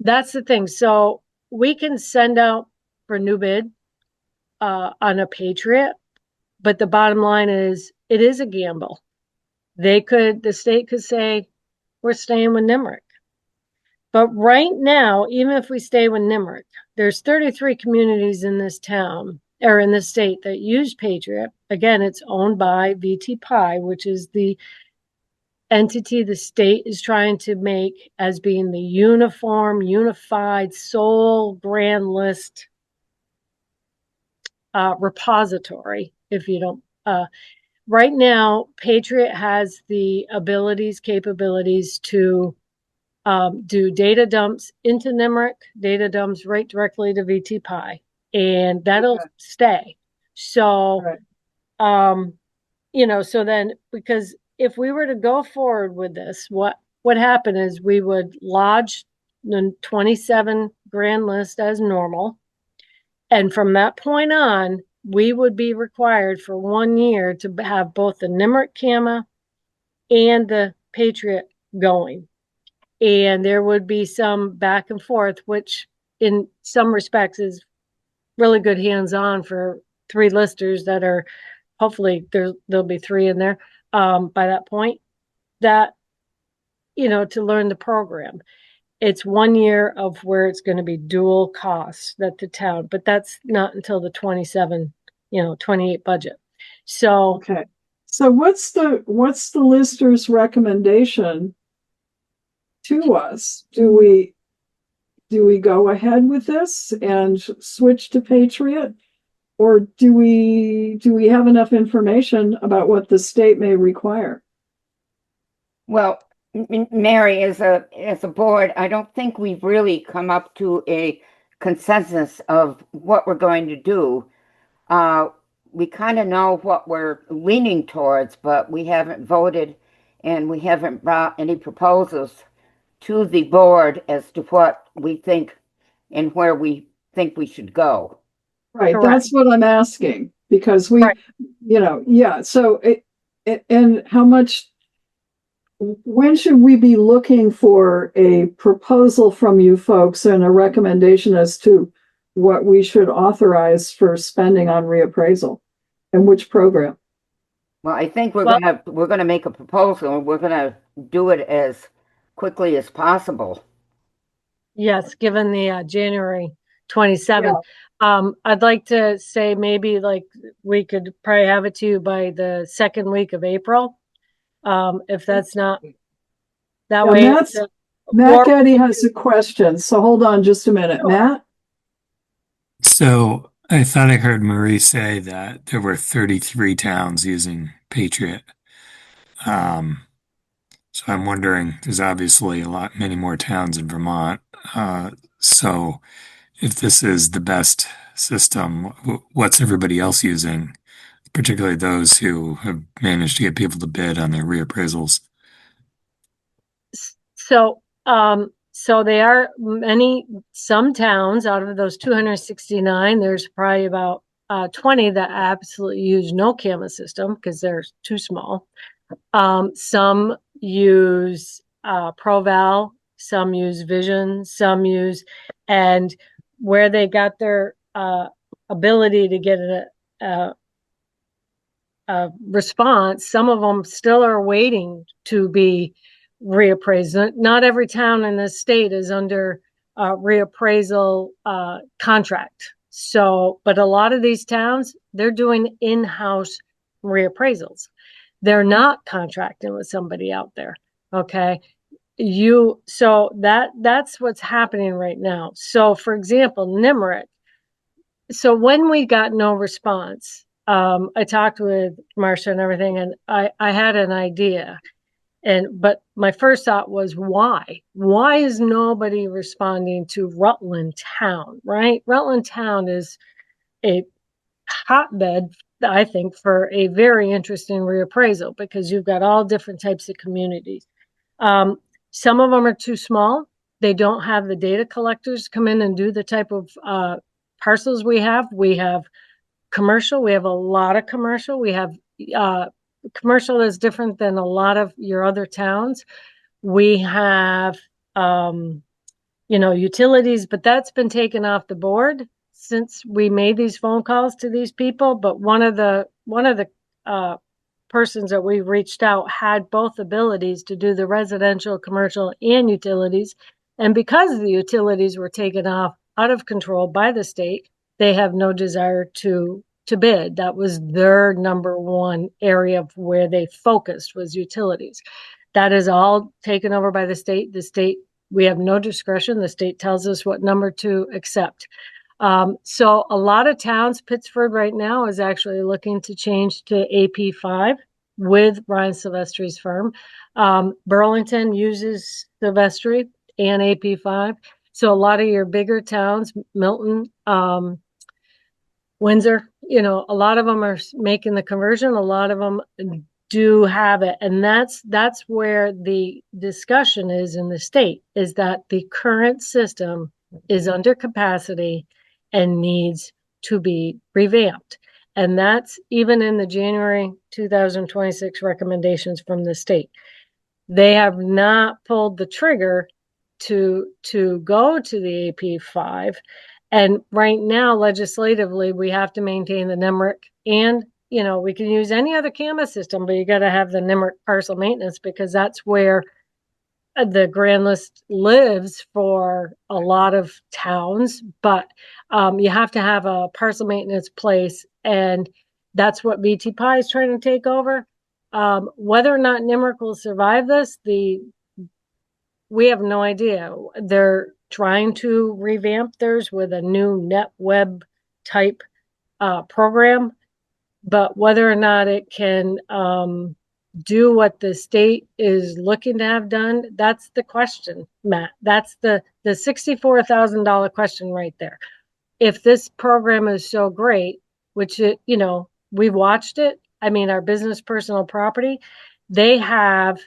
that's the thing. So we can send out for new bid on a Patriot, but the bottom line is it is a gamble. The state could say, we're staying with Nimerick. But right now, even if we stay with Nimerick, there's 33 communities in this town or in this state that use Patriot. Again, it's owned by VT which is the entity the state is trying to make as being the unified, sole grand list repository. If you don't, right now, Patriot has the capabilities to do data dumps into Nimerick, data dumps right directly to VT and that'll stay. So, so then, because if we were to go forward with this, what would happen is we would lodge the 27 grand list as normal. And from that point on, we would be required for 1 year to have both the Nimerick CAMA and the Patriot going. And there would be some back and forth, which in some respects is really good hands-on for 3 listers that are, hopefully there'll be 3 in there by that point, that, to learn the program. It's 1 year of where it's going to be dual costs that the town, but that's not until the 28 budget. So, okay. So what's the lister's recommendation to us? Do we go ahead with this and switch to Patriot, or do we have enough information about what the state may require? Well, Mary, as a board, I don't think we've really come up to a consensus of what we're going to do. We kind of know what we're leaning towards, but we haven't voted and we haven't brought any proposals to the board as to what we think and where we think we should go. Right. Correct. That's what I'm asking, because we, so and how much, when should we be looking for a proposal from you folks and a recommendation as to what we should authorize for spending on reappraisal and which program? Well, I think we're gonna make a proposal, and we're gonna do it as quickly as possible. Yes, given the January 27th. I'd like to say maybe like we could probably have it to you by the second week of April. If that's not that way. Matt Getty has a question. So hold on just a minute, Matt. So I thought I heard Marie say that there were 33 towns using Patriot. So I'm wondering, there's obviously many more towns in Vermont. So if this is the best system, what's everybody else using? Particularly those who have managed to get people to bid on their reappraisals. So they are some towns out of those 269, there's probably about 20 that absolutely use no camera system because they're too small. Some use ProVal, some use Vision, some use, and where they got their ability to get a response, some of them still are waiting to be reappraised. Not every town in this state is under reappraisal contract. So, but a lot of these towns, they're doing in-house reappraisals. They're not contracting with somebody out there. Okay. So that's what's happening right now. So for example, Nimerick. So when we got no response, I talked with Marcia and everything, and I had an idea. But my first thought was, why? Why is nobody responding to Rutland Town, right? Rutland Town is a hotbed, I think, for a very interesting reappraisal because you've got all different types of communities. Some of them are too small. They don't have the data collectors come in and do the type of parcels we have. We have commercial. We have a lot of commercial. We have commercial that's different than a lot of your other towns. We have, utilities, but that's been taken off the board since we made these phone calls to these people. But one of the persons that we reached out had both abilities to do the residential, commercial, and utilities. And because the utilities were taken off out of control by the state, they have no desire to bid. That was their number one area of where they focused was utilities. That is all taken over by the state. The state, we have no discretion. The state tells us what number to accept. So a lot of towns, Pittsford right now is actually looking to change to AP5 with Ryan Silvestri's firm. Burlington uses Silvestri and AP5. So a lot of your bigger towns, Milton, Windsor, a lot of them are making the conversion. A lot of them do have it. And that's where the discussion is in the state, is that the current system is under capacity and needs to be revamped. And that's even in the January 2026 recommendations from the state. They have not pulled the trigger to go to the AP5. And right now, legislatively, we have to maintain the NEMRIC, and we can use any other CAMA system, but you got to have the NEMRIC parcel maintenance because that's where the grand list lives for a lot of towns. But you have to have a parcel maintenance place, and that's what BT Pi is trying to take over. Whether or not NEMRIC will survive this, we have no idea. They're trying to revamp theirs with a new NetWeb type program, but whether or not it can do what the state is looking to have done, that's the question, Matt. That's the $64,000 question right there. If this program is so great, which we've watched it. I mean, our business personal property, they have.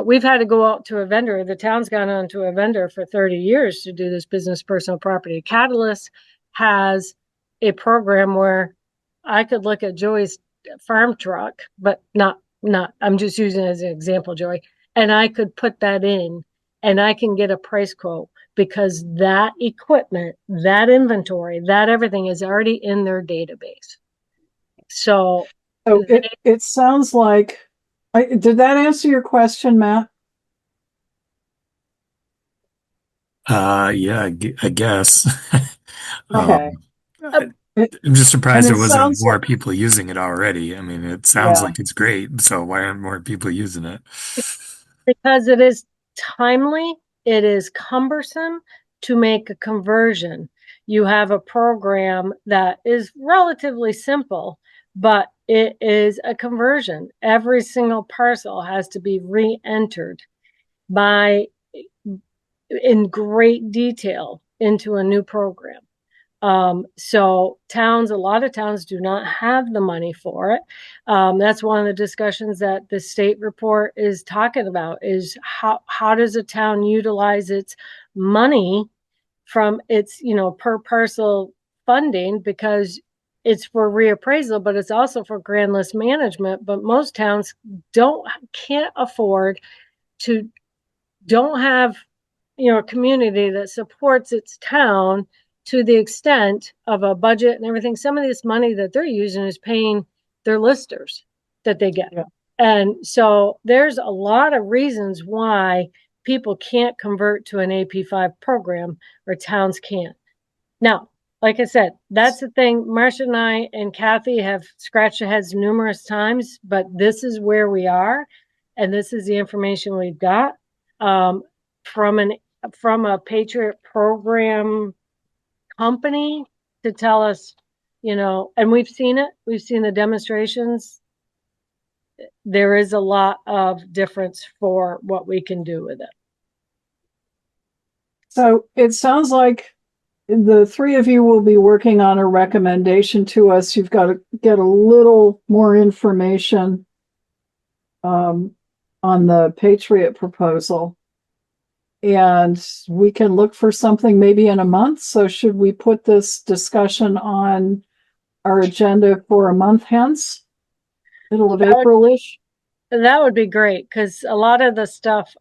We've had to go out to a vendor. The town's gone on to a vendor for 30 years to do this business personal property. Catalyst has a program where I could look at Joey's farm truck, but not, I'm just using it as an example, Joey, and I could put that in and I can get a price quote because that equipment, that inventory, that everything is already in their database. So it sounds like, did that answer your question, Matt? Yeah, I guess. Okay. I'm just surprised there wasn't more like, people using it already. I mean, it sounds like it's great. So why aren't more people using it? Because it is timely, it is cumbersome to make a conversion. You have a program that is relatively simple, but it is a conversion. Every single parcel has to be re-entered by in great detail into a new program. So a lot of towns do not have the money for it. That's one of the discussions that the state report is talking about, is how does a town utilize its money from its, per parcel funding, because it's for reappraisal, but it's also for grand list management. But most towns can't afford to, don't have, a community that supports its town to the extent of a budget and everything. Some of this money that they're using is paying their listers that they get. Yeah. And so there's a lot of reasons why people can't convert to an AP5 program, or towns can't. Now, like I said, that's the thing. Marcia and I and Kathy have scratched our heads numerous times, but this is where we are, and this is the information we've got from a Patriot program company to tell us, and we've seen it. We've seen the demonstrations. There is a lot of difference for what we can do with it. So it sounds like the three of you will be working on a recommendation to us. You've got to get a little more information on the Patriot proposal. And we can look for something maybe in a month. So should we put this discussion on our agenda for a month hence? Middle of April-ish? That would be great, because a lot of the stuff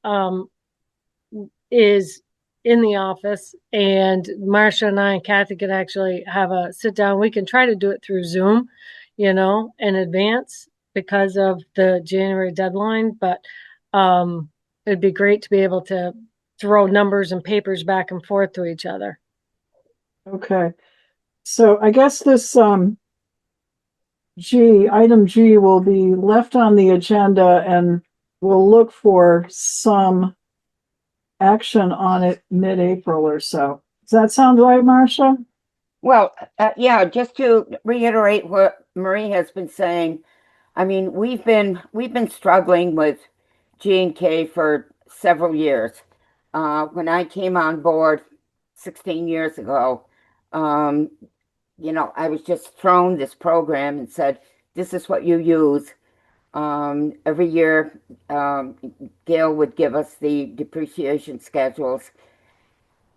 is in the office, and Marcia and I and Kathy could actually have a sit down. We can try to do it through Zoom, in advance because of the January deadline. But it'd be great to be able to throw numbers and papers back and forth to each other. Okay. So I guess this item G will be left on the agenda, and we'll look for some action on it mid-April or so. Does that sound right, Marcia? Well, yeah, just to reiterate what Marie has been saying, I mean, we've been struggling with G&K for several years. When I came on board 16 years ago, I was just thrown this program and said, this is what you use. Every year, Gail would give us the depreciation schedules.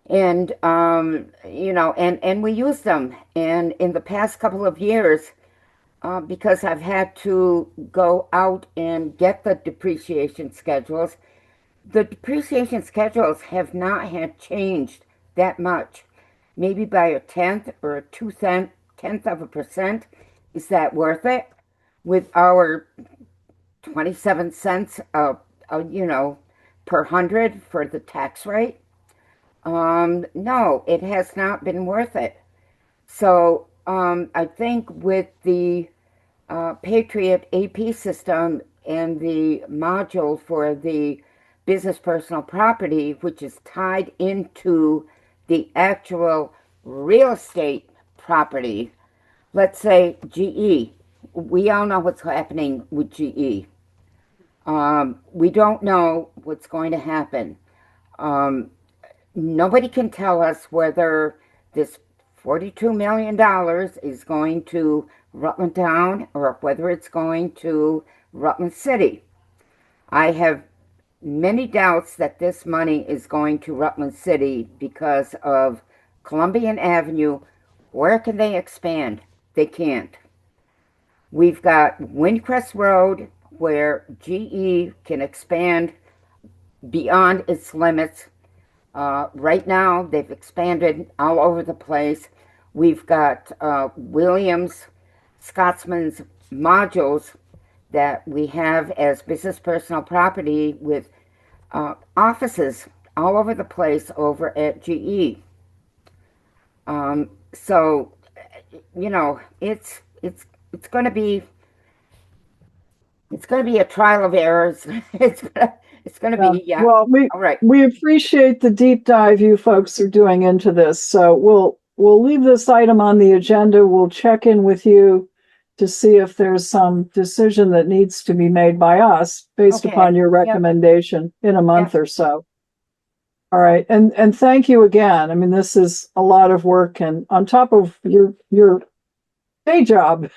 And, and we use them. And in the past couple of years, because I've had to go out and get the depreciation schedules have not had changed that much. Maybe by a tenth or a tenth of a percent. Is that worth it? With our 27 cents, per hundred for the tax rate? No, it has not been worth it. So I think with the Patriot AP system and the module for the business personal property, which is tied into the actual real estate property, let's say GE. We all know what's happening with GE. We don't know what's going to happen. Nobody can tell us whether this $42 million is going to Rutland Town or whether it's going to Rutland City. I have many doubts that this money is going to Rutland City because of Columbian Avenue. Where can they expand? They can't. We've got Windcrest Road, where GE can expand beyond its limits. Right now, they've expanded all over the place. We've got Williams, Scotsman's modules that we have as business personal property with offices all over the place over at GE. So, it's going to be a trial of errors. It's going to be, yeah. Well, all right. We appreciate the deep dive you folks are doing into this. So we'll leave this item on the agenda. We'll check in with you to see if there's some decision that needs to be made by us based upon your recommendation in a month or so. All right, and thank you again. I mean, this is a lot of work and on top of your day job.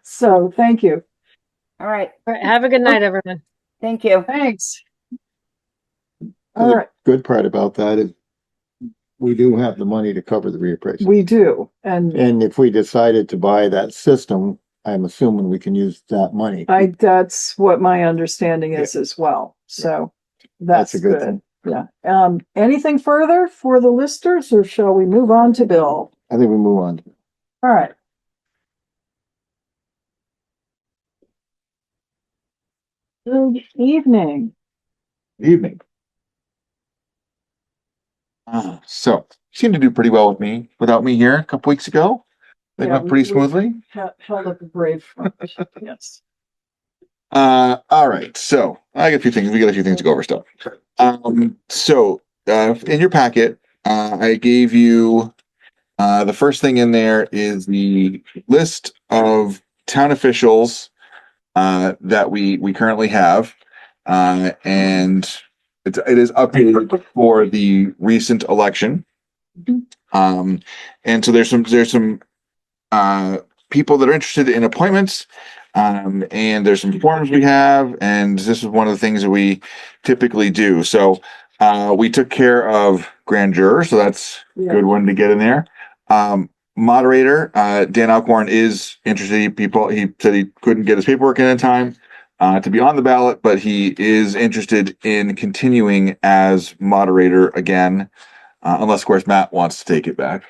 So thank you. All right. All right, have a good night, everyone. Thank you. Thanks. The All right, good part about that is we do have the money to cover the reappraisal. we do. And if we decided to buy that system, I'm assuming we can use that money. that's what my understanding is as well. So that's a good good. thing. Yeah. Anything further for the listers or shall we move on to Bill? I think we move on. All right. Good evening. Evening. So seemed to do pretty well with me without me here a couple weeks ago. They went pretty smoothly. Held up a brave front. Yes. All right. So I got a few things. We got a few things to go over still. In your packet, I gave you the first thing in there is the list of town officials that we currently have, and it is updated for the recent election. And so there's some people that are interested in appointments. And there's some forms we have, and this is one of the things that we typically do. So we took care of grand juror, so that's a good one to get in there. Moderator, Dan Alcorn is interested. He said he couldn't get his paperwork in time to be on the ballot, but he is interested in continuing as moderator again, unless of course Matt wants to take it back.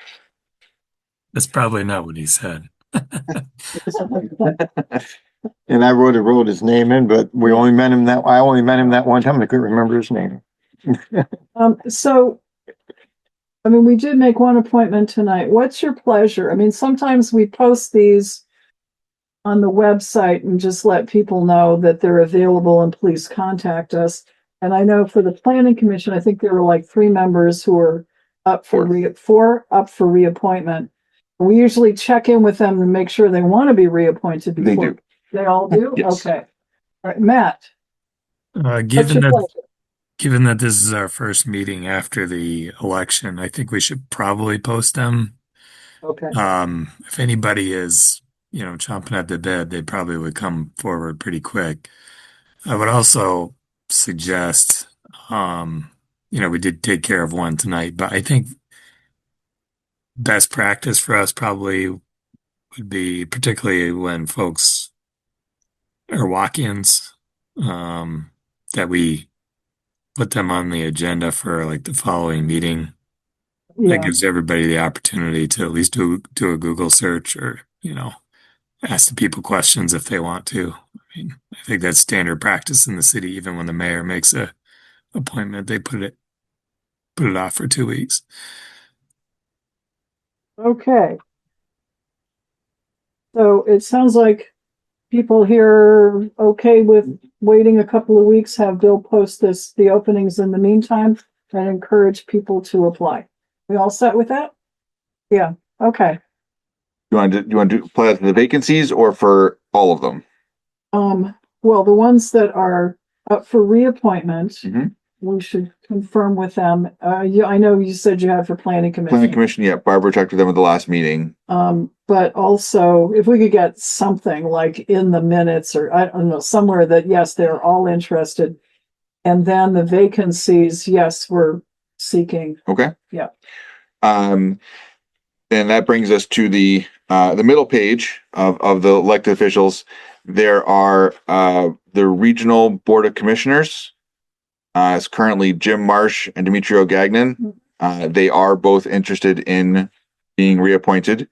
That's probably not what he said. And I wrote his name in, but I only met him that one time. I couldn't remember his name. So, I mean, we did make one appointment tonight. What's your pleasure? I mean, sometimes we post these on the website and just let people know that they're available and please contact us. And I know for the planning commission, I think there were like 3 members who are up for reappointment. We usually check in with them to make sure they want to be reappointed before. They do. They all do? Yes. Okay. All right, Matt. Given that this is our first meeting after the election, I think we should probably post them. Okay. If anybody is, chomping at the bit, they probably would come forward pretty quick. I would also suggest, we did take care of one tonight, but I think best practice for us probably would be, particularly when folks are walk-ins, that we put them on the agenda for like the following meeting. That gives everybody the opportunity to at least do a Google search or, ask the people questions if they want to. I mean, I think that's standard practice in the city. Even when the mayor makes a appointment, they put it off for 2 weeks. Okay. So it sounds like people here are okay with waiting a couple of weeks, have Bill post the openings in the meantime, and encourage people to apply. We all set with that? Yeah. Okay. You want to apply that to the vacancies or for all of them? Well, the ones that are up for reappointment, Mhm. we should confirm with them. I know you said you had for planning commission. Planning commission, yeah. Barbara checked with them at the last meeting. But also if we could get something like in the minutes or I don't know, somewhere that, yes, they're all interested. And then the vacancies, yes, we're seeking. Okay. Yeah. And that brings us to the middle page of the elected officials. There are the regional board of commissioners. It's currently Jim Marsh and Demetrio Gagnon. They are both interested in being reappointed.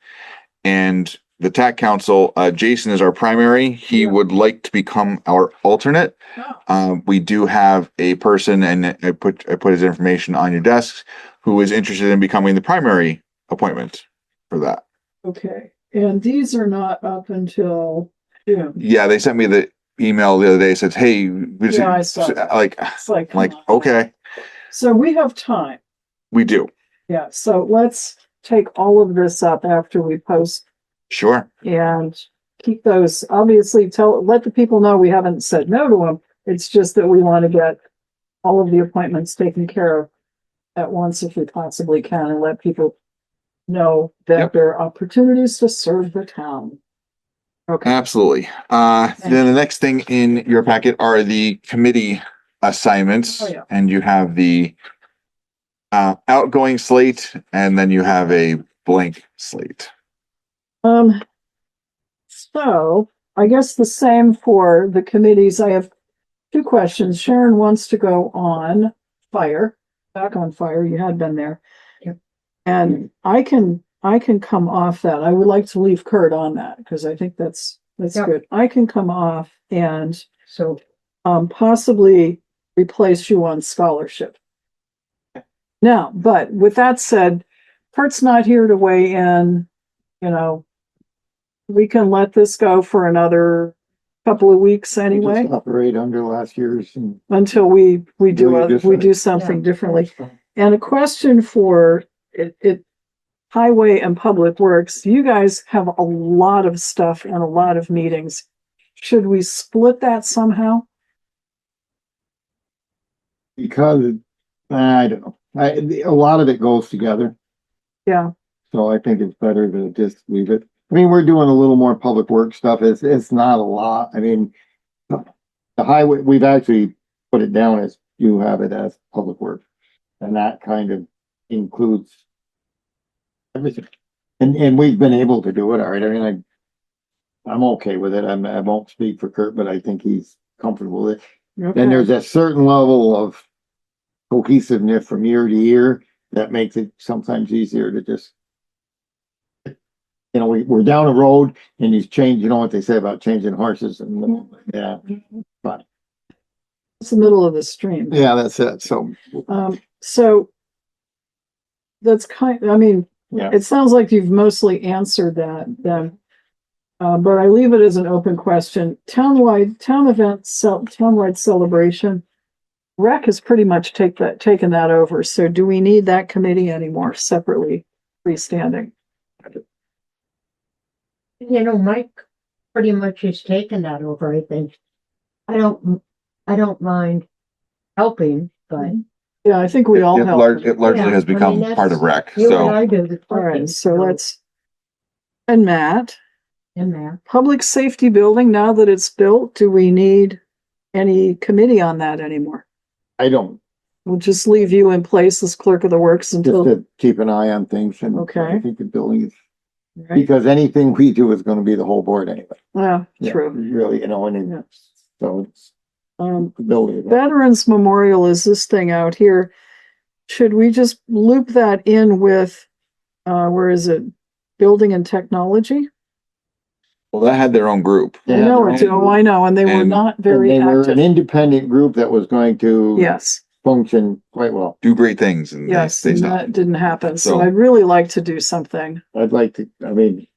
And the TAC council, Jason is our primary. He would like to become our alternate. We do have a person, and I put his information on your desk, who is interested in becoming the primary appointment for that. Okay. And these are not up until June. Yeah, they sent me the email the other day. Said, "Hey, we just, I saw that. It's like okay." So we have time. We do. Yeah. So let's take all of this up after we post. Sure. And keep those, obviously let the people know we haven't said no to them. It's just that we want to get all of the appointments taken care of at once if we possibly can and let people know that Yep. there are opportunities to serve the town. Okay. Absolutely. Then the next thing in your packet are the committee assignments. Oh, yeah. And you have the outgoing slate, and then you have a blank slate. So I guess the same for the committees. I have two questions. Sharon wants to go on fire, back on fire. You had been there. Yep. And I can come off that. I would like to leave Kurt on that because I think that's Yep. good. I can come off and So, possibly replace you on scholarship. Now, but with that said, Kurt's not here to weigh in, you know, we can let this go for another couple of weeks We anyway, just operate under last year's and. until we do, Really we different. do something differently. And a question for it, Highway and Public Works, you guys have a lot of stuff and a lot of meetings. Should we split that somehow? Because, I don't know, a lot of it goes together, Yeah, so I think it's better to just leave it. I mean, we're doing a little more public work stuff, it's not a lot, I mean, the highway, we've actually put it down as, you have it as public work. And that kind of includes everything, and we've been able to do it, all right, I mean, I'm okay with it, I won't speak for Kurt, but I think he's comfortable with it. Then okay, there's a certain level of cohesiveness from year to year that makes it sometimes easier to just, you know, we're down a road and he's changed, you know what they say about changing horses and, yeah, but, it's the middle of the stream. yeah, that's it, so, So that's I mean, yeah. it sounds like you've mostly answered that then. But I leave it as an open question. Townwide celebration. Rec has pretty much taken that over. So do we need that committee anymore separately, freestanding? you know, Mike pretty much has taken that over, I think. I don't mind helping, but. Yeah, I think we all It help. largely Yeah, has become I mean, part of rec, You and so. I do the All right, cooking, so let's, and Matt, in there. public safety building, now that it's built, do we need any committee on that anymore? I don't, We'll just leave you in place as clerk of the works just until, to keep an eye on things and Okay. I think the building is, right? because anything we do is gonna be the whole board anyway. Yeah, Yeah, true. really, you know, and Yeah. so it's the building. Veterans Memorial is this thing out here. Should we just loop that in with, where is it? Building and technology? Well, that had their own group. I know it, oh, I know, and they were And- not And very they were an active. independent group that was going to Yes, function quite well. Do great things and yes, they and stopped. that didn't happen. So So- I'd really like to do something. I'd like to, I mean,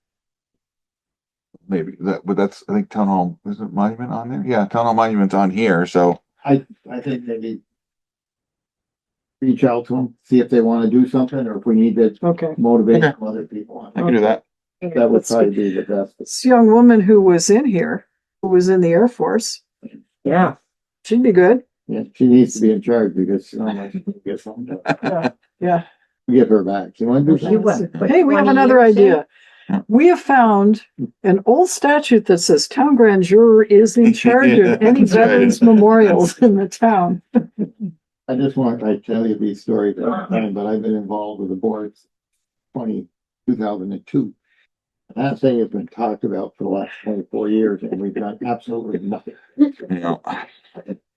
Maybe that, but that's, I think town hall, is it monument on there? Yeah, town hall monument's on here, so. I think maybe reach out to them, see if they want to do something, or if we need to Okay. motivate Okay. some other people. I can do that. That would Let's probably be the best. This young woman who was in here, who was in the Air Force, Yeah. she'd be good. Yeah, she needs to be in charge because she get something done. Yeah, yeah. Get her back. She want to do Well, she something? was. Hey, we have 20 another years in? idea. We have found an old statute that says town grand juror is in charge Yeah, of any that's right. veterans memorials in the town. I just want, I tell you these stories all the time, but I've been involved with the board since 2002. That thing has been talked about for the last 24 years and we've done absolutely nothing. You know,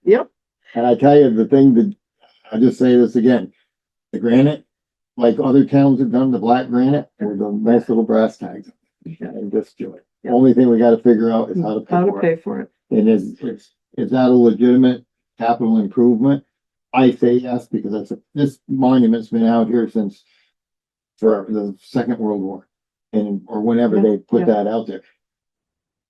Yep. And I tell you, the thing that, I'll just say this again, the granite, like other towns have done, the black granite, with the nice little brass tags. And just do it. The only thing we gotta figure out is how to How pay to for pay it. for it. And is that a legitimate capital improvement? I say yes, because this monument's been out here since for the Second World War. Or whenever they put that out there.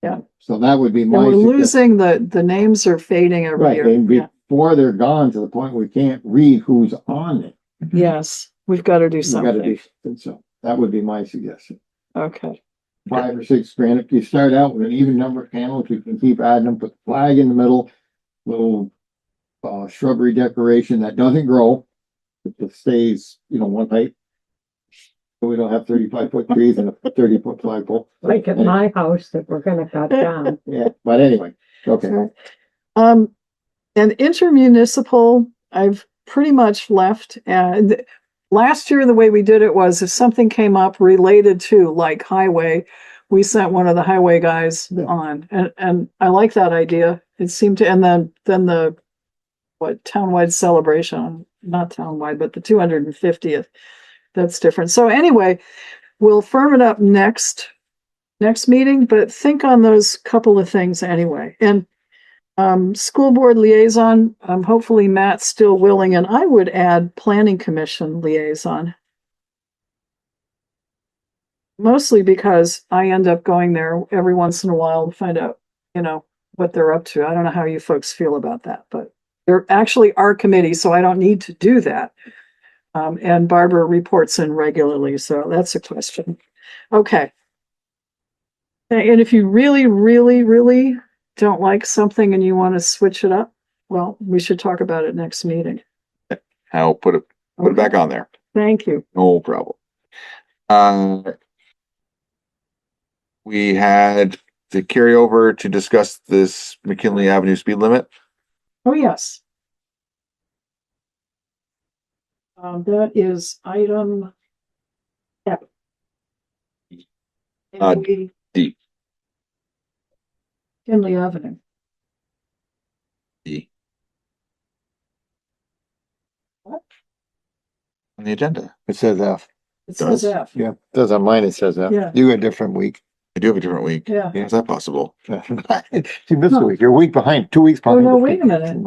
Yeah. So that would be And my. we're suggestion. losing the names are fading every Right, year. and Yeah. before they're gone to the point we can't read who's on it. Yes, we've got to do We gotta do something. something, so that would be my suggestion. Okay. 5 or 6 granite, if you start out with an even number of panels, you can keep adding them, put the flag in the middle, little shrubbery decoration that doesn't grow. it stays, one height. So we don't have 35-foot trees and a 30-foot flagpole. Like at my house that we're gonna cut down. Yeah, but anyway, okay. And intermunicipal, I've pretty much left. And last year, the way we did it was if something came up related to like highway, we sent one of the highway guys on, and I like that idea. It seemed to, and then the townwide celebration, not townwide, but the 250th. That's different. So anyway, we'll firm it up next meeting, but think on those couple of things anyway. And school board liaison, hopefully Matt's still willing, and I would add planning commission liaison. Mostly because I end up going there every once in a while to find out, what they're up to. I don't know how you folks feel about that, but they're actually our committee, so I don't need to do that. And Barbara reports in regularly, so that's a question. Okay. And if you really, really, really don't like something and you want to switch it up, well, we should talk about it next meeting. I'll put it back on there. Thank you. No problem. We had the carryover to discuss this McKinley Avenue speed limit. Oh, yes. That is item F. D. Kinley Avenue. D. On the agenda. It says F. It says F. Yeah, it does on mine, it says F. Yeah. You got a different week. I do have a different week. Yeah. Is that possible? You missed a week. You're a week behind, 2 weeks Oh, behind. no, wait a minute.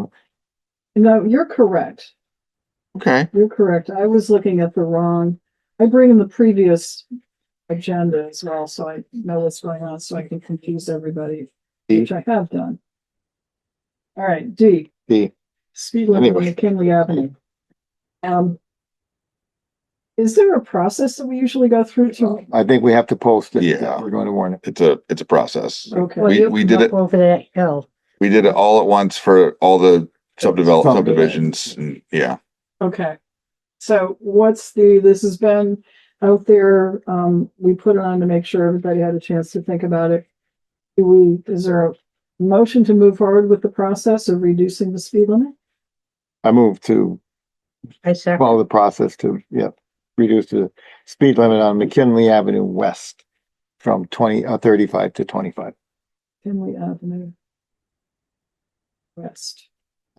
No, you're correct. Okay. You're correct. I was looking at the wrong, I bring in the previous agenda as well, so I know what's going on, so I can confuse everybody, D. which I have done. All right, D. D. Speed limit on Anyway. McKinley Avenue. Is there a process that we usually go through to? I think we have to post it. Yeah. We're going to warn it. It's a process. Okay. Well, you We can did go it. over that hill. We did it all at once for all the subdivisions and yeah. Okay. So this has been out there, we put it on to make sure everybody had a chance to think about it. Is there a motion to move forward with the process of reducing the speed limit? I move to I second. follow the process to, reduce the speed limit on McKinley Avenue West from 35 to 25. Kinley Avenue West.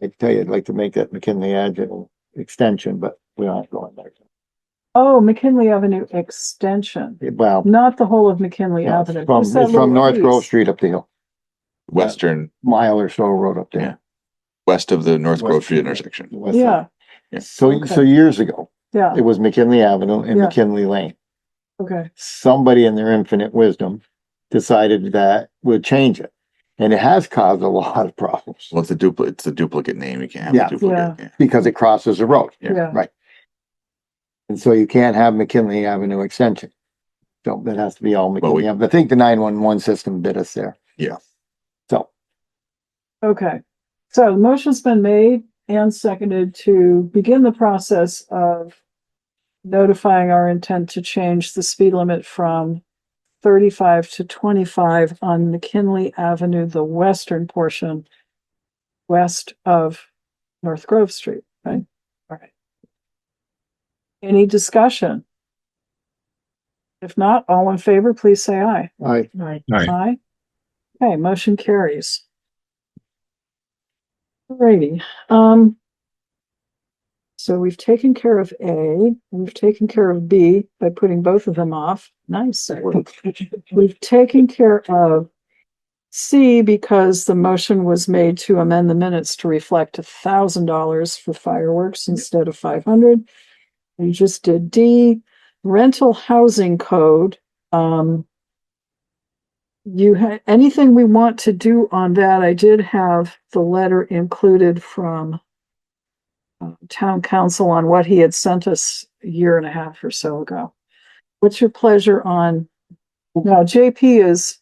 I tell you, I'd like to make that McKinley Avenue extension, but we're not going there. Oh, McKinley Avenue Extension, Well, not the whole of McKinley no, Avenue. it's from, What's that it's from little North Grove piece? Street up the hill, Western, mile or so road up there. west of the North Grove West- Street intersection. West side. Yeah, So Okay. years ago, yeah, it was McKinley Avenue and Yeah. McKinley Lane. okay, Somebody in their infinite wisdom decided that would change it. And it has caused a lot of problems Well, it's a duplicate name. You can't have Yeah. a duplicate. Yeah. because it crosses the road. yeah. Right. And so you can't have McKinley Avenue extension. So that has to be all McKinley. I think the 911 system bid us there. Yeah. So Okay, so the motion's been made and seconded to begin the process of notifying our intent to change the speed limit from 35 to 25 on McKinley Avenue, the western portion, west of North Grove Street, right? All right. Any discussion? If not, all in favor, please say aye. I, Right. Aye. Okay, motion carries. Alrighty, so we've taken care of A, we've taken care of B by putting both of them off. Nice. We've taken care of C because the motion was made to amend the minutes to reflect $1,000 for fireworks instead of 500. We just did D, rental housing code. You had anything we want to do on that? I did have the letter included from town council on what he had sent us a year and a half or so ago. What's your pleasure on? Now, JP is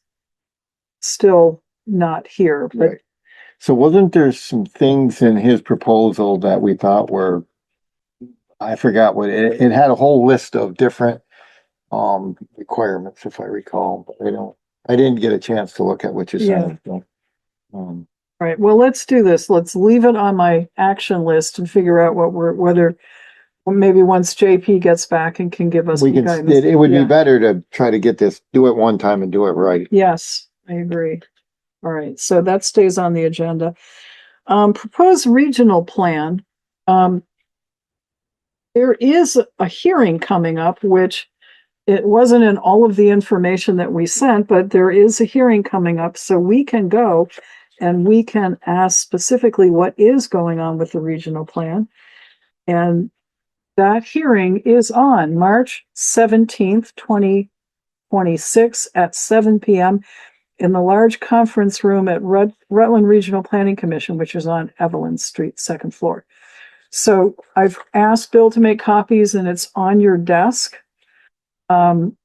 still not here, but Right. So wasn't there some things in his proposal that we thought were I forgot what it had a whole list of different requirements, if I recall, but I didn't get a chance to look at what you said. So, All right, well, let's do this. Let's leave it on my action list and figure out whether maybe once JP gets back and can give us we some can, guidance. it would Yeah. be better to try to get this, do it one time and do it right. Yes, I agree. All right, so that stays on the agenda. Proposed regional plan. There is a hearing coming up, which it wasn't in all of the information that we sent, but there is a hearing coming up, so we can go and we can ask specifically what is going on with the regional plan. And that hearing is on March 17th, 2026 at 7 p.m. in the large conference room at Rutland Regional Planning Commission, which is on Evelyn Street, second floor. So I've asked Bill to make copies and it's on your desk. And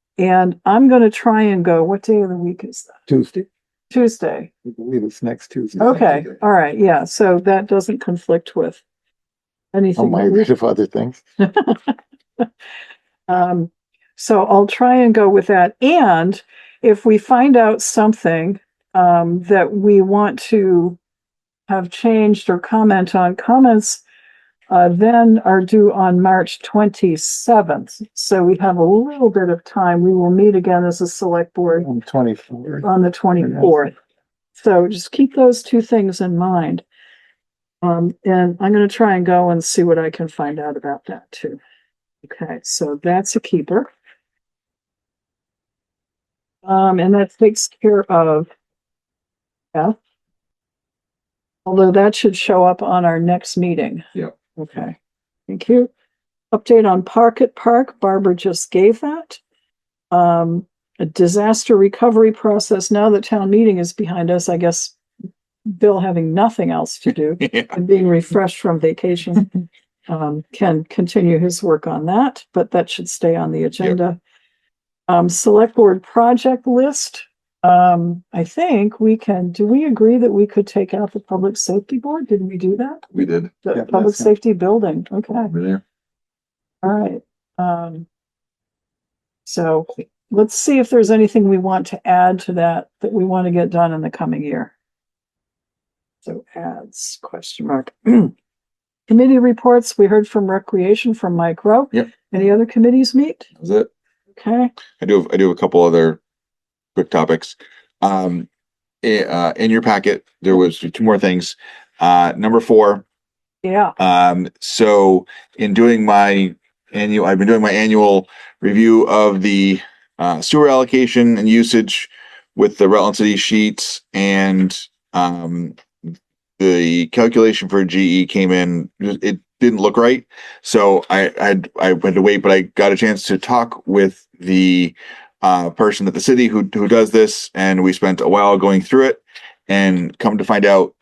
I'm going to try and go. What day of the week is that? Tuesday. I believe it's next Tuesday. Okay. All right. Yeah. So that doesn't conflict with anything. I read of other things. So I'll try and go with that. And if we find out something that we want to have changed or comment on, comments then are due on March 27th. So we have a little bit of time. We will meet again as a select board on 24th. On the 24th. So just keep those two things in mind. And I'm going to try and go and see what I can find out about that too. Okay, so that's a keeper. And that takes care of F. Although that should show up on our next meeting. Yep. Okay, thank you. Update on Park at Park, Barbara just gave that. A disaster recovery process. Now that town meeting is behind us, I guess Bill having nothing else to do and being refreshed from vacation can continue his work on that, but that should stay on the agenda. Select board project list. I think we can, do we agree that we could take out the public safety board? Did we do that? We did. The public safety building. Okay. Over there. All right. So let's see if there's anything we want to add to that we want to get done in the coming year. So adds, question mark. Committee reports, we heard from Recreation from Mike Rowe. Yep. Any other committees meet? That's it. Okay. I do have a couple other quick topics. In your packet, there was two more things. Number 4. Yeah. So in doing my I've been doing my annual review of the sewer allocation and usage with the Rutland City sheets, and the calculation for GE came in. It didn't look right, so I had to wait. But I got a chance to talk with the person at the city who does this, and we spent a while going through it. And come to find out,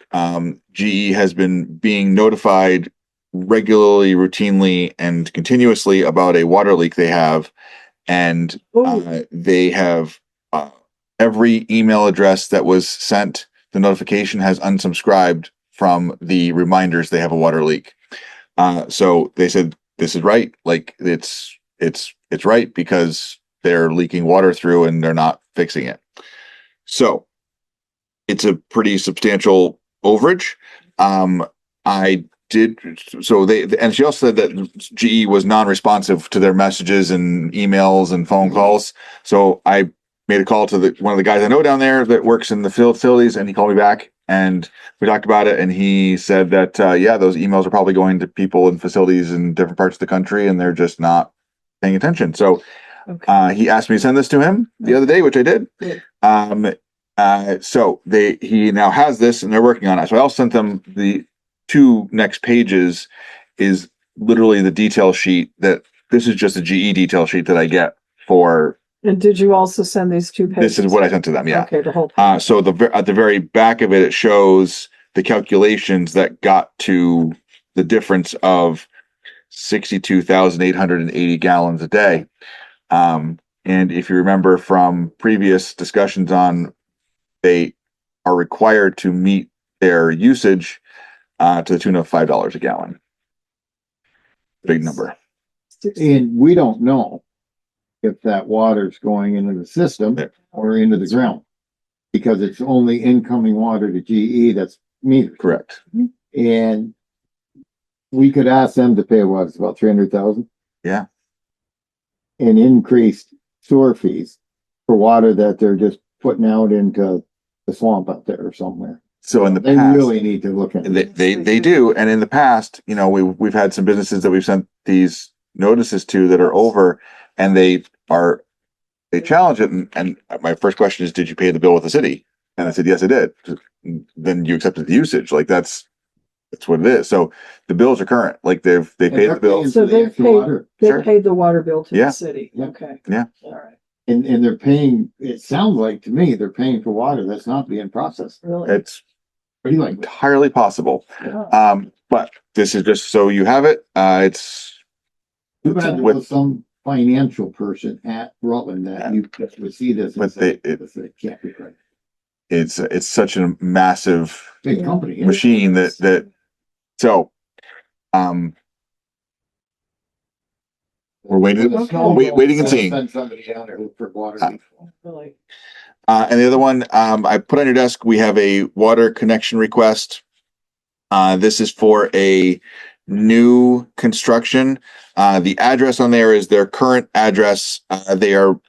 GE has been being notified regularly, routinely, and continuously about a water leak they have, and they have every email address that was sent the notification has unsubscribed from the reminders they have a water leak. So they said this is right, like it's right because they're leaking water through and they're not fixing it. So it's a pretty substantial overage. And she also said that GE was non-responsive to their messages and emails and phone calls. So I made a call to one of the guys I know down there that works in the facilities, and he called me back and we talked about it. And he said that, those emails are probably going to people in facilities in different parts of the country and they're just not paying attention. So he asked me to send this to him the other day, which I did. So he now has this and they're working on it. So I also sent them the 2 next pages is literally the detail sheet that this is just a GE detail sheet that I get for. And did you also send these 2 pages? This is what I sent to them. Yeah. Okay. The whole. So at the very back of it, it shows the calculations that got to the difference of 62,880 gallons a day. And if you remember from previous discussions they are required to meet their usage to the tune of $5 a gallon. Big number. And we don't know if that water's going into the system or into the ground. Because it's only incoming water to GE that's metered. Correct. And we could ask them to pay what, it's about 300,000? Yeah. And increased sewer fees for water that they're just putting out into the swamp out there or somewhere. So in the They past, really need to look at it. they do. And in the past, you know, we've had some businesses that we've sent these notices to that are over, and they challenge it. And my first question is, did you pay the bill with the city? And I said, yes, I did. Then you accepted the usage. Like that's what it is. So the bills are current. Like they paid the bill. So they paid the water bill to Yeah. the city. Yeah. Okay. Yeah. All right. And they're paying, it sounds like to me, they're paying for water that's not being processed. Really? It's Pretty likely. entirely possible. Yeah. But this is just so you have it. It's Too bad there was some financial person at Rutland that you would see this. and But say, they- "This can't be right." it's such a massive Big company. machine that so we're waiting and seeing. Send somebody down there for water. Really? And the other one, I put on your desk, we have a water connection request. This is for a new construction. The address on there is their current address. The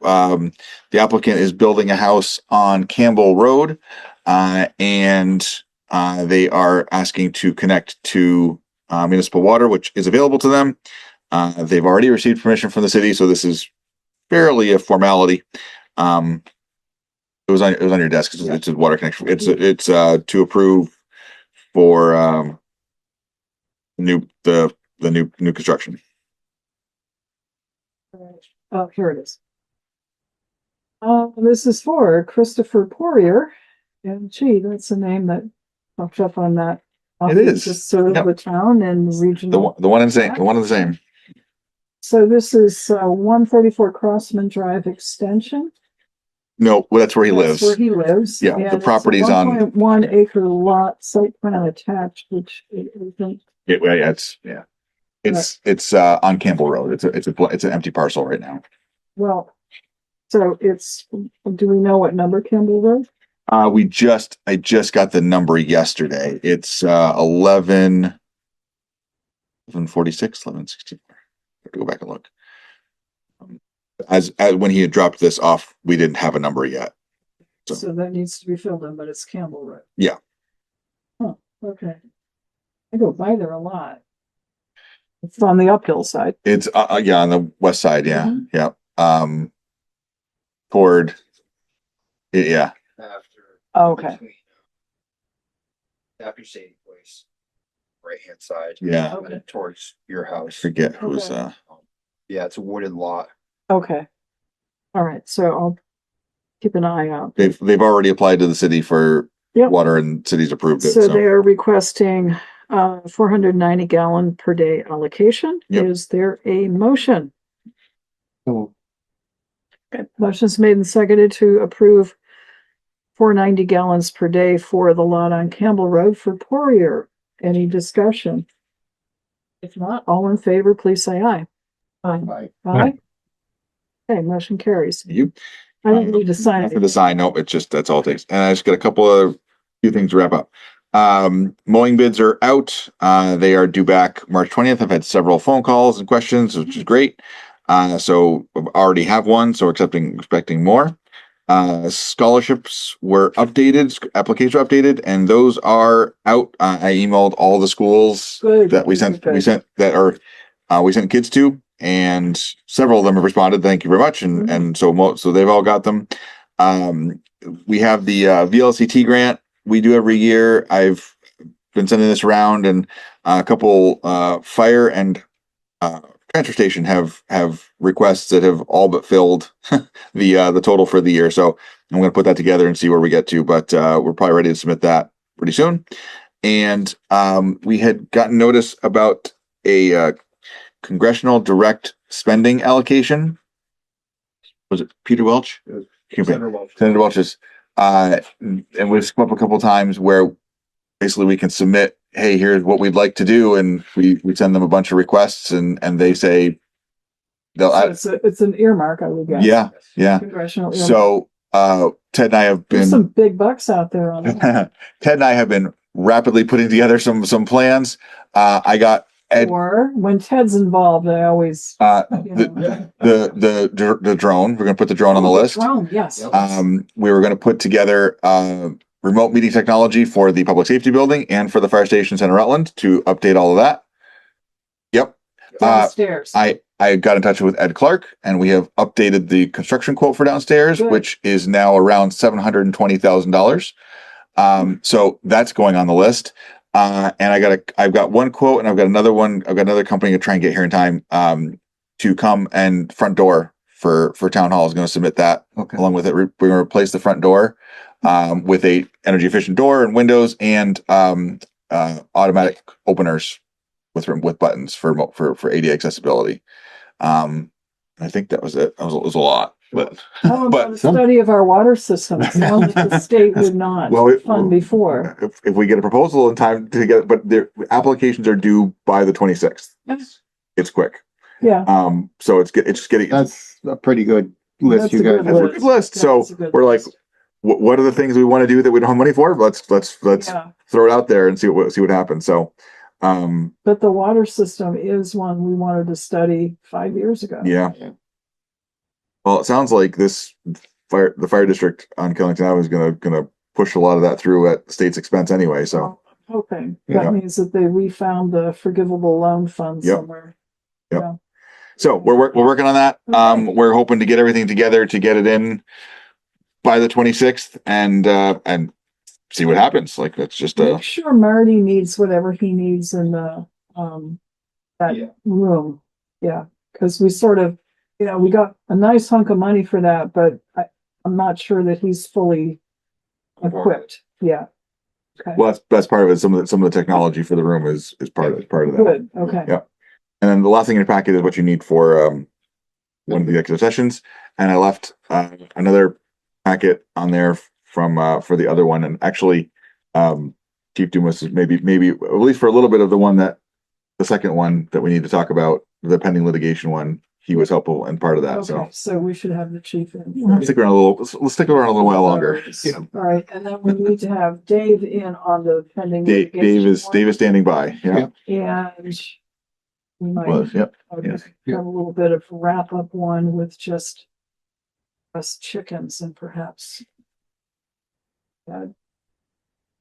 applicant is building a house on Campbell Road. And they are asking to connect to municipal water, which is available to them. They've already received permission from the city, so this is fairly a formality. It was on your desk. It's a water connection. It's to approve for the new construction. Oh, here it is. This is for Christopher Poirier, and gee, that's a name that popped up on that. It is. Just sort of Yep. the town and regional. The one and the same. So this is 134 Crossman Drive Extension. No, well, that's where he lives. That's where he lives. Yeah, And the property's it's a on. 1.1 acre lot, site plan attached, which isn't. It's on Campbell Road. It's an empty parcel right now. Well, so do we know what number Campbell Road? I just got the number yesterday. It's 1146, 1164. I have to go back and look. As when he had dropped this off, we didn't have a number yet. So that needs to be filled in, but it's Campbell Road. Yeah. Oh, okay. I go by there a lot. It's on the uphill side. It's on the west side. Yeah. Mhm. Yeah. Toward. Yeah. Okay. After Sadie Place, right hand side. Yeah. And then towards your I house. forget who's Okay. Yeah, it's a wooded lot. Okay. All right. So I'll keep an eye out. they've already applied to the city for Yep. water and city's approved it. So they are requesting 490 gallon per day allocation. Yep. Is there a motion? So Okay. Motion's made and seconded to approve 490 gallons per day for the lot on Campbell Road for Poirier. Any discussion? If not, all in favor, please say aye. Aye. Bye. Aye. Okay, motion carries. You I don't need to sign for it. the sign. No, it's just that's all it takes. And I just got a few things to wrap up. Mowing bids are out. They are due back March 20th. I've had several phone calls and questions, which is great. So I already have one, so expecting more. Scholarships were updated, applications were updated, and those are out. I emailed all the schools Good. that we sent kids to, and several of them have responded. Thank you very much. And so they've all got them. We have the VLCT grant we do every year. I've been sending this around, and a couple fire and transfer station have requests that have all but filled the total for the year. So I'm going to put that together and see where we get to, but we're probably ready to submit that pretty soon. And we had gotten notice about a congressional direct spending allocation. Was it Peter Welch? Senator Welch. Senator Welch's. And we've come up a couple of times where basically we can submit, hey, here's what we'd like to do, and we send them a bunch of requests, and they say, It's an earmark, I would guess. Yeah. Congressional earmark. So, Ted and I have There's been, some big bucks out there on that. Ted and I have been rapidly putting together some plans. I got Ed, Or when Ted's involved, I always, the drone. We're gonna put the drone on the list. Drone, yes. We were gonna put together, remote meeting technology for the public safety building and for the fire stations in Rutland to update all of that. Yep. Downstairs. I got in touch with Ed Clark and we have updated the construction quote for downstairs, Good. which is now around $720,000. So that's going on the list. And I've got one quote and I've got another one. I've got another company to try and get here in time, to come and front door for town hall is going to submit that along with it. We're going to replace the front door, with a energy efficient door and windows and, automatic openers with buttons for ADA accessibility. I think that was it. It was a lot, but How about a study of our water systems? One that the state would not fund before. If we get a proposal in time to get, but their applications are due by the 26th. Yes. It's quick. Yeah. So it's just getting. That's a pretty good list you guys. That's a good list. So we're like, what are the things we want to do that we don't have money for? Let's throw it out there and see what happens. So, but the water system is one we wanted to study 5 years ago. Yeah. Well, it sounds like the fire district on Killington Avenue is gonna push a lot of that through at the state's expense anyway. So I'm hoping that means that they refound the forgivable loan fund somewhere. Yep. Yeah. So we're working on that. We're hoping to get everything together to get it in by the 26th and see what happens. Like that's just Make sure Marty needs whatever he needs in the that room. Yeah, because we sort of, we got a nice hunk of money for that, but I'm not sure that he's fully equipped. Yeah. Okay. Well, that's part of it. Some of the technology for the room is part of that. Good. Okay. Yeah. And then the last thing in your packet is what you need for one of the executive sessions. And I left another packet on there from for the other one. And actually, Chief Dumas is maybe at least for a little bit of the second one that we need to talk about, the pending litigation one. He was helpful and part of that. Okay, so we should have the chief in. Let's stick around a little while longer. All right, and then we need to have Dave in on the pending. Dave is standing by. Yeah. And we might Yep. have a little bit of wrap up one with just us chickens and perhaps.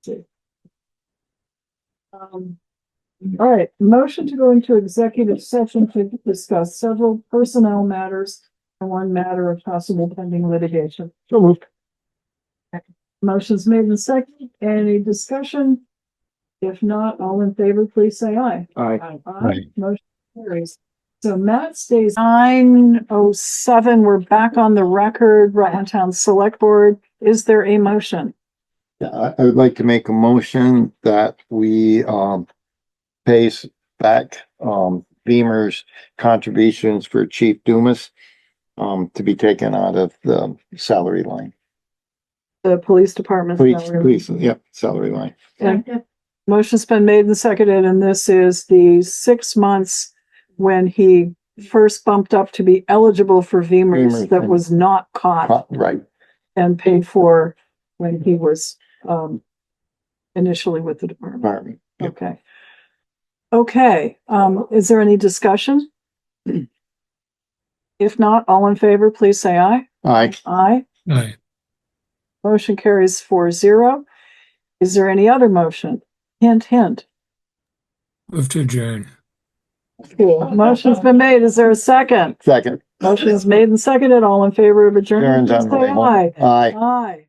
See. All right, motion to go into executive session to discuss several personnel matters and one matter of possible pending litigation. So moved. Motion's made and seconded. Any discussion? If not, all in favor, please say aye. Aye. Aye. Motion carries. So Matt stays 9:07. We're back on the record, Rutland Town Select Board. Is there a motion? Yeah, I would like to make a motion that we, pays back, Beamer's contributions for Chief Dumas, to be taken out of the salary line. The police department. Salary line. And motion's been made and seconded, and this is the 6 months when he first bumped up to be eligible for Beamer's that was not caught. Right. And paid for when he was, initially with the department. Okay. Okay, is there any discussion? If not, all in favor, please say aye. Aye. Aye. Aye. Motion carries 4-0. Is there any other motion? Hint, hint. Move to adjourn. Cool. Motion's been made. Is there a second? Second. Motion is made and seconded. All in favor of adjournment, Adjourn's please say on the aye. Aye. Aye.